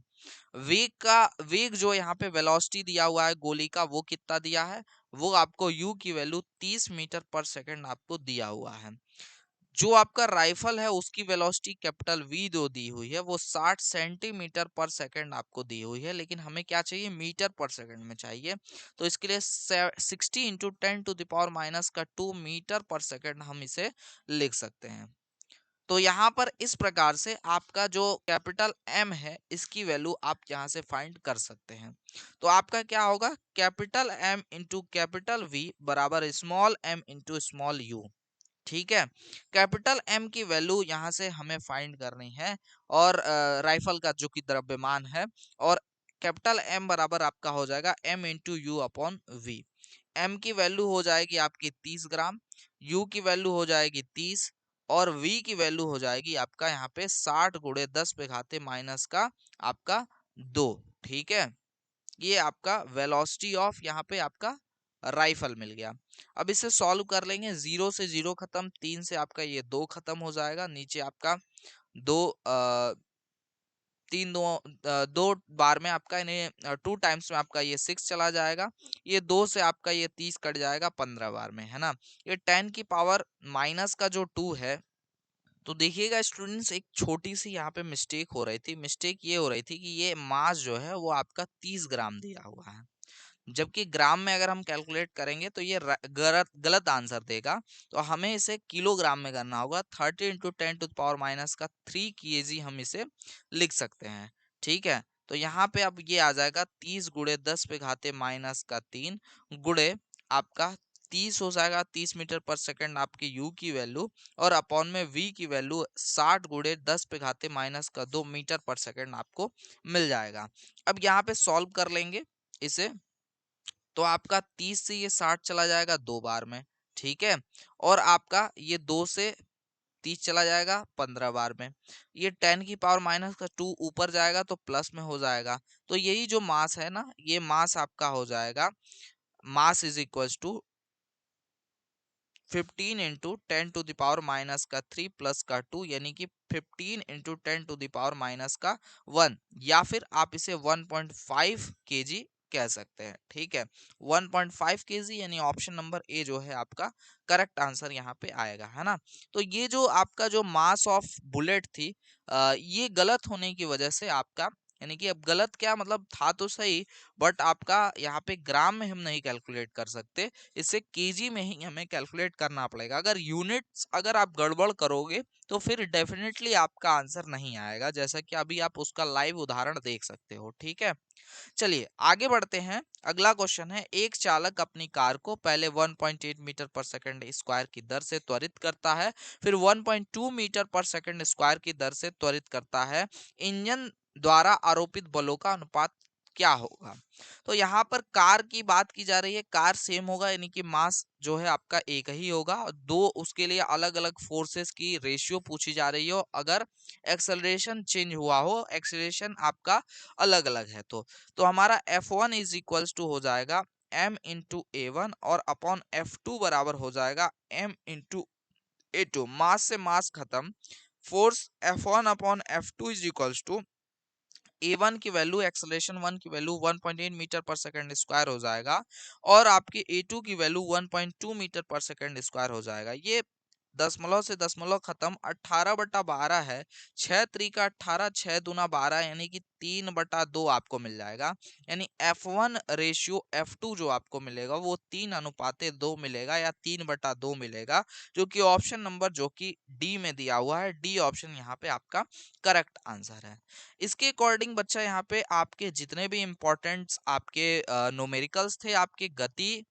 S1: वेग जो यहाँ पे वेलोसिटी दिया हुआ है गोली का वो कितना दिया है, वो आपको यू की वैल्यू 30 मीटर पर सेकंड आपको दिया हुआ है। जो आपका राइफल है उसकी वेलोसिटी कैपिटल वी जो दी हुई है वो 60 सेंटीमीटर पर सेकंड आपको दी हुई है, लेकिन हमें क्या चाहिए, मीटर पर सेकंड में चाहिए। तो इसके लिए 60 इंटू 10⁻⁻2 मीटर पर सेकंड हम इसे लिख सकते हैं। तो यहाँ पर इस प्रकार से आपका जो कैपिटल एम है इसकी वैल्यू आप यहाँ से फाइंड कर सकते हैं। तो आपका क्या होगा, capital M into capital V बराबर small m into small u. ठीक है, कैपिटल एम की वैल्यू यहाँ से हमें फाइंड करनी है और राइफल का जो कि द्रव्यमान है, और कैपिटल एम बराबर आपका हो जाएगा M into U upon V. M की वैल्यू हो जाएगी आपकी 30 ग्राम, यू की वैल्यू हो जाएगी 30 और वी की वैल्यू हो जाएगी आपका यहाँ पे 60 गुणे 10 पे घाते माइनस का आपका 2। ठीक है, ये आपका वेलोसिटी ऑफ यहाँ पे आपका राइफल मिल गया। अब इसे सॉल्व कर लेंगे, 0 से 0 खत्म, 3 से आपका ये 2 खत्म हो जाएगा, नीचे आपका दो तीन दो दो बार में आपका यानी 2 टाइम्स में आपका ये 6 चला जाएगा, ये 2 से आपका ये 30 कट जाएगा 15 बार में, है ना। ये 10 की पावर माइनस का जो 2 है, तो देखिएगा स्टूडेंट्स एक छोटी सी यहाँ पे मिस्टेक हो रही थी। मिस्टेक ये हो रही थी कि ये मास जो है वो आपका 30 ग्राम दिया हुआ है, जबकि ग्राम में अगर हम कैलकुलेट करेंगे तो ये गलत गलत आंसर देगा। तो हमें इसे किलोग्राम में करना होगा। 30 इंटू 10⁻³ हम इसे लिख सकते हैं। ठीक है, तो यहाँ पे अब ये आ जाएगा 30 गुणे 10 पे घाते माइनस का 3 गुणे आपका 30 हो जाएगा, 30 मीटर पर सेकंड आपकी यू की वैल्यू, और अपॉन में वी की वैल्यू 60 गुणे 10 पे घाते माइनस का 2 मीटर पर सेकंड आपको मिल जाएगा। अब यहाँ पे सॉल्व कर लेंगे इसे, तो आपका 30 से ये 60 चला जाएगा 2 बार में। ठीक है, और आपका ये 2 से 30 चला जाएगा 15 बार में। ये 10 की पावर माइनस का 2 ऊपर जाएगा तो प्लस में हो जाएगा। तो यही जो मास है ना, ये मास आपका हो जाएगा, mass is equals to 15 into 10⁻³ plus का 2, यानी कि 15 इंटू 10⁻⁻1, या फिर आप इसे 1.5 केजी कह सकते हैं। ठीक है, 1.5 केजी, यानी ऑप्शन नंबर ए जो है आपका करेक्ट आंसर यहाँ पे आएगा, है ना। तो ये जो आपका जो मास ऑफ बुलेट थी, ये गलत होने की वजह से आपका, यानी कि अब गलत क्या मतलब, था तो सही, बट आपका यहाँ पे ग्राम में हम नहीं कैलकुलेट कर सकते, इसे केजी में ही हमें कैलकुलेट करना पड़ेगा। अगर यूनिट्स अगर आप गड़बड़ करोगे तो फिर डेफिनेटली आपका आंसर नहीं आएगा, जैसा कि अभी आप उसका लाइव उदाहरण देख सकते हो। ठीक है, चलिए आगे बढ़ते हैं। अगला क्वेश्चन है, एक चालक अपनी कार को पहले 1.8 मीटर पर सेकंड स्क्वायर की दर से त्वरित करता है, फिर 1.2 मीटर पर सेकंड स्क्वायर की दर से त्वरित करता है, इंजन द्वारा आरोपित बलों का अनुपात क्या होगा। तो यहाँ पर कार की बात की जा रही है, कार सेम होगा, यानी कि मास जो है आपका एक ही होगा, और दो उसके लिए अलग अलग फोर्सेस की रेशियो पूछी जा रही हो, अगर एक्सेलरेशन चेंज हुआ हो, एक्सेलरेशन आपका अलग अलग है तो हमारा F1 इज इक्वल्स टू हो जाएगा m इंटू A1 और अपॉन F2 बराबर हो जाएगा m इंटू A2। मास से मास खत्म, force F1 upon F2 is equals to A1 की वैल्यू, एक्सेलरेशन 1 की वैल्यू 1.8 मीटर पर सेकंड स्क्वायर हो जाएगा, और आपके A2 की वैल्यू 1.2 मीटर पर सेकंड स्क्वायर हो जाएगा। ये दशमलव से दशमलव खत्म 18/12 है। 6 त्रिका 18, 6 दूना 12, यानी कि 3/2 आपको मिल जाएगा। यानी F1 रेशियो F2 जो आपको मिलेगा वो 3:2 मिलेगा या 3/2 मिलेगा, जो कि ऑप्शन नंबर जो कि डी में दिया हुआ है। डी ऑप्शन यहाँ पे आपका करेक्ट आंसर है। इसके अकॉर्डिंग बच्चा यहाँ पे आपके जितने भी इंपॉर्टेंट आपके न्यूमेरिकल्स थे, आपके गति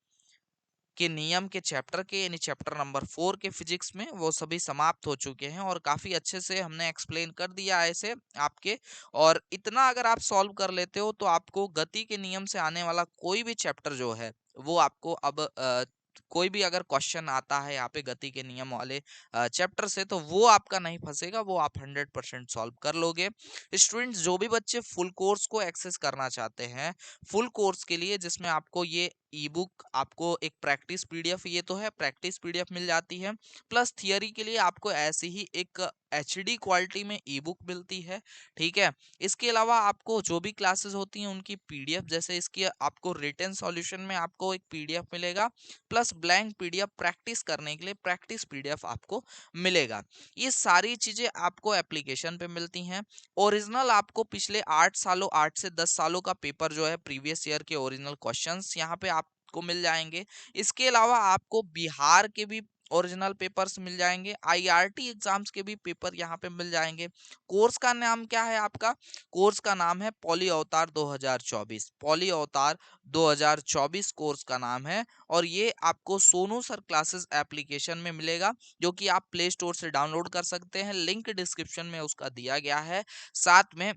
S1: के नियम के चैप्टर के, यानी चैप्टर नंबर 4 के फिजिक्स में, वो सभी समाप्त हो चुके हैं और काफी अच्छे से हमने एक्सप्लेन कर दिया है इसे आपके। और इतना अगर आप सॉल्व कर लेते हो तो आपको गति के नियम से आने वाला कोई भी चैप्टर जो है वो आपको अब कोई भी अगर क्वेश्चन आता है यहाँ पे गति के नियम वाले चैप्टर से, तो वो आपका नहीं फंसेगा, वो आप 100% सॉल्व कर लोगे। स्टूडेंट्स, जो भी बच्चे फुल कोर्स को एक्सेस करना चाहते हैं, फुल कोर्स के लिए जिसमें आपको ये ई बुक, आपको एक प्रैक्टिस पीडीएफ, ये तो है प्रैक्टिस पीडीएफ मिल जाती है, प्लस थियरी के लिए आपको ऐसी ही एक एचडी क्वालिटी में ई बुक मिलती है। ठीक है, इसके अलावा आपको जो भी क्लासेस होती हैं उनकी पीडीएफ, जैसे इसकी आपको रिटन सॉल्यूशन में आपको एक पीडीएफ मिलेगा, प्लस ब्लैंक पीडीएफ प्रैक्टिस करने के लिए प्रैक्टिस पीडीएफ आपको मिलेगा। ये सारी चीजें आपको एप्लीकेशन पे मिलती हैं। ओरिजिनल आपको पिछले 8 सालों, 8 से 10 सालों का पेपर जो है, प्रीवियस ईयर के ओरिजिनल क्वेश्चंस यहाँ पे आपको मिल जाएंगे। इसके अलावा आपको बिहार के भी ओरिजिनल पेपर्स मिल जाएंगे, आईआरटी एग्जाम्स के भी पेपर यहाँ पे मिल जाएंगे। कोर्स का नाम क्या है आपका? कोर्स का नाम है पॉली अवतार 2024। पॉली अवतार 2024 कोर्स का नाम है, और ये आपको सोनू सर क्लासेस एप्लीकेशन में मिलेगा, जो कि आप प्ले स्टोर से डाउनलोड कर सकते हैं। लिंक डिस्क्रिप्शन में उसका दिया गया है। साथ में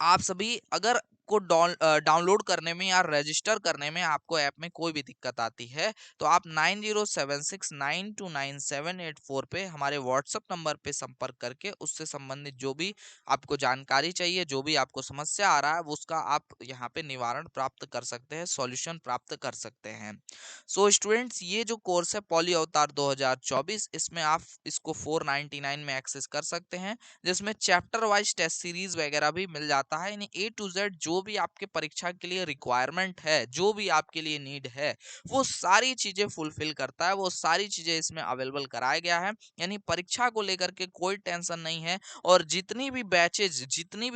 S1: आप सभी अगर को डाउनलोड करने में या रजिस्टर करने में आपको ऐप में कोई भी दिक्कत आती है, तो आप 9076929784 पे हमारे व्हाट्सएप नंबर पे संपर्क करके उससे संबंधित जो भी आपको जानकारी चाहिए, जो भी आपको समस्या आ रहा है, वो उसका आप यहाँ पे निवारण प्राप्त कर सकते हैं, सॉल्यूशन प्राप्त कर सकते हैं। सो स्टूडेंट्स, ये जो कोर्स है पॉली अवतार 2024, इसमें आप इसको 499 में एक्सेस कर सकते हैं, जिसमें चैप्टर वाइज टेस्ट सीरीज वगैरह भी मिल जाता है। यानी ए टू जेड जो भी आपके परीक्षा के लिए रिक्वायरमेंट है, जो भी आपके लिए नीड है, वो सारी चीजें फुलफिल करता है, वो सारी चीजें इसमें अवेलेबल कराया गया है। यानी परीक्षा को लेकर के कोई टेंशन नहीं है। और जितनी भी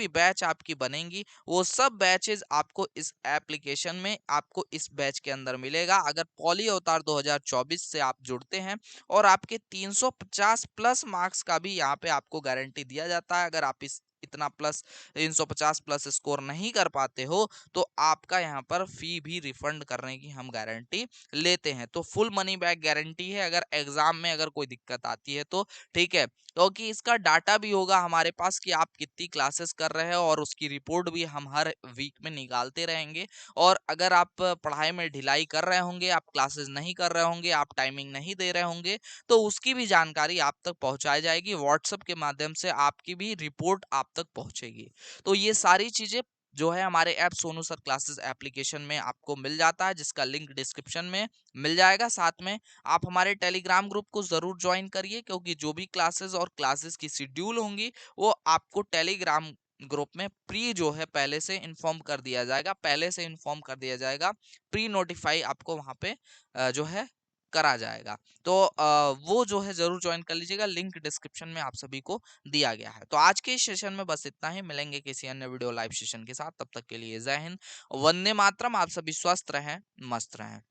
S1: बैच आपकी बनेंगी, वो सब बैचेज आपको इस एप्लीकेशन में, आपको इस बैच के अंदर मिलेगा। अगर पॉली अवतार 2024 से आप जुड़ते हैं, और आपके 350 प्लस मार्क्स का भी यहाँ पे आपको गारंटी दिया जाता है। अगर आप इस इतना प्लस 350 प्लस स्कोर नहीं कर पाते हो, तो आपका यहाँ पर फी भी रिफंड करने की हम गारंटी लेते हैं। तो फुल मनी बैक गारंटी है अगर एग्जाम में अगर कोई दिक्कत आती है तो। ठीक है, क्योंकि इसका डाटा भी होगा हमारे पास कि आप कितनी क्लासेस कर रहे हो, और उसकी रिपोर्ट भी हम हर वीक में निकालते रहेंगे। और अगर आप पढ़ाई में ढिलाई कर रहे होंगे, आप क्लासेस नहीं कर रहे होंगे, आप टाइमिंग नहीं दे रहे होंगे, तो उसकी भी जानकारी आप तक पहुंचाई जाएगी। व्हाट्सएप के माध्यम से आपकी भी रिपोर्ट आप तक पहुंचेगी। तो ये सारी चीजें जो है हमारे app Sonu sir classes application में आपको मिल जाता है, जिसका लिंक डिस्क्रिप्शन में मिल जाएगा। साथ में आप हमारे टेलीग्राम ग्रुप को जरूर ज्वाइन करिए, क्योंकि जो भी क्लासेस और क्लासेस की शेड्यूल होंगी, वो आपको टेलीग्राम ग्रुप में प्री जो है पहले से इन्फॉर्म कर दिया जाएगा, पहले से इन्फॉर्म कर दिया जाएगा, प्री नोटिफाई आपको वहां पे जो है करा जाएगा। तो वो जो है जरूर ज्वाइन कर लीजिएगा, लिंक डिस्क्रिप्शन में आप सभी को दिया गया है। तो आज के इस सेशन में बस इतना ही, मिलेंगे किसी अन्य वीडियो लाइव सेशन के साथ, तब तक के लिए जय हिंद, वंदे मातरम। आप सभी स्वस्थ रहें, मस्त रहें।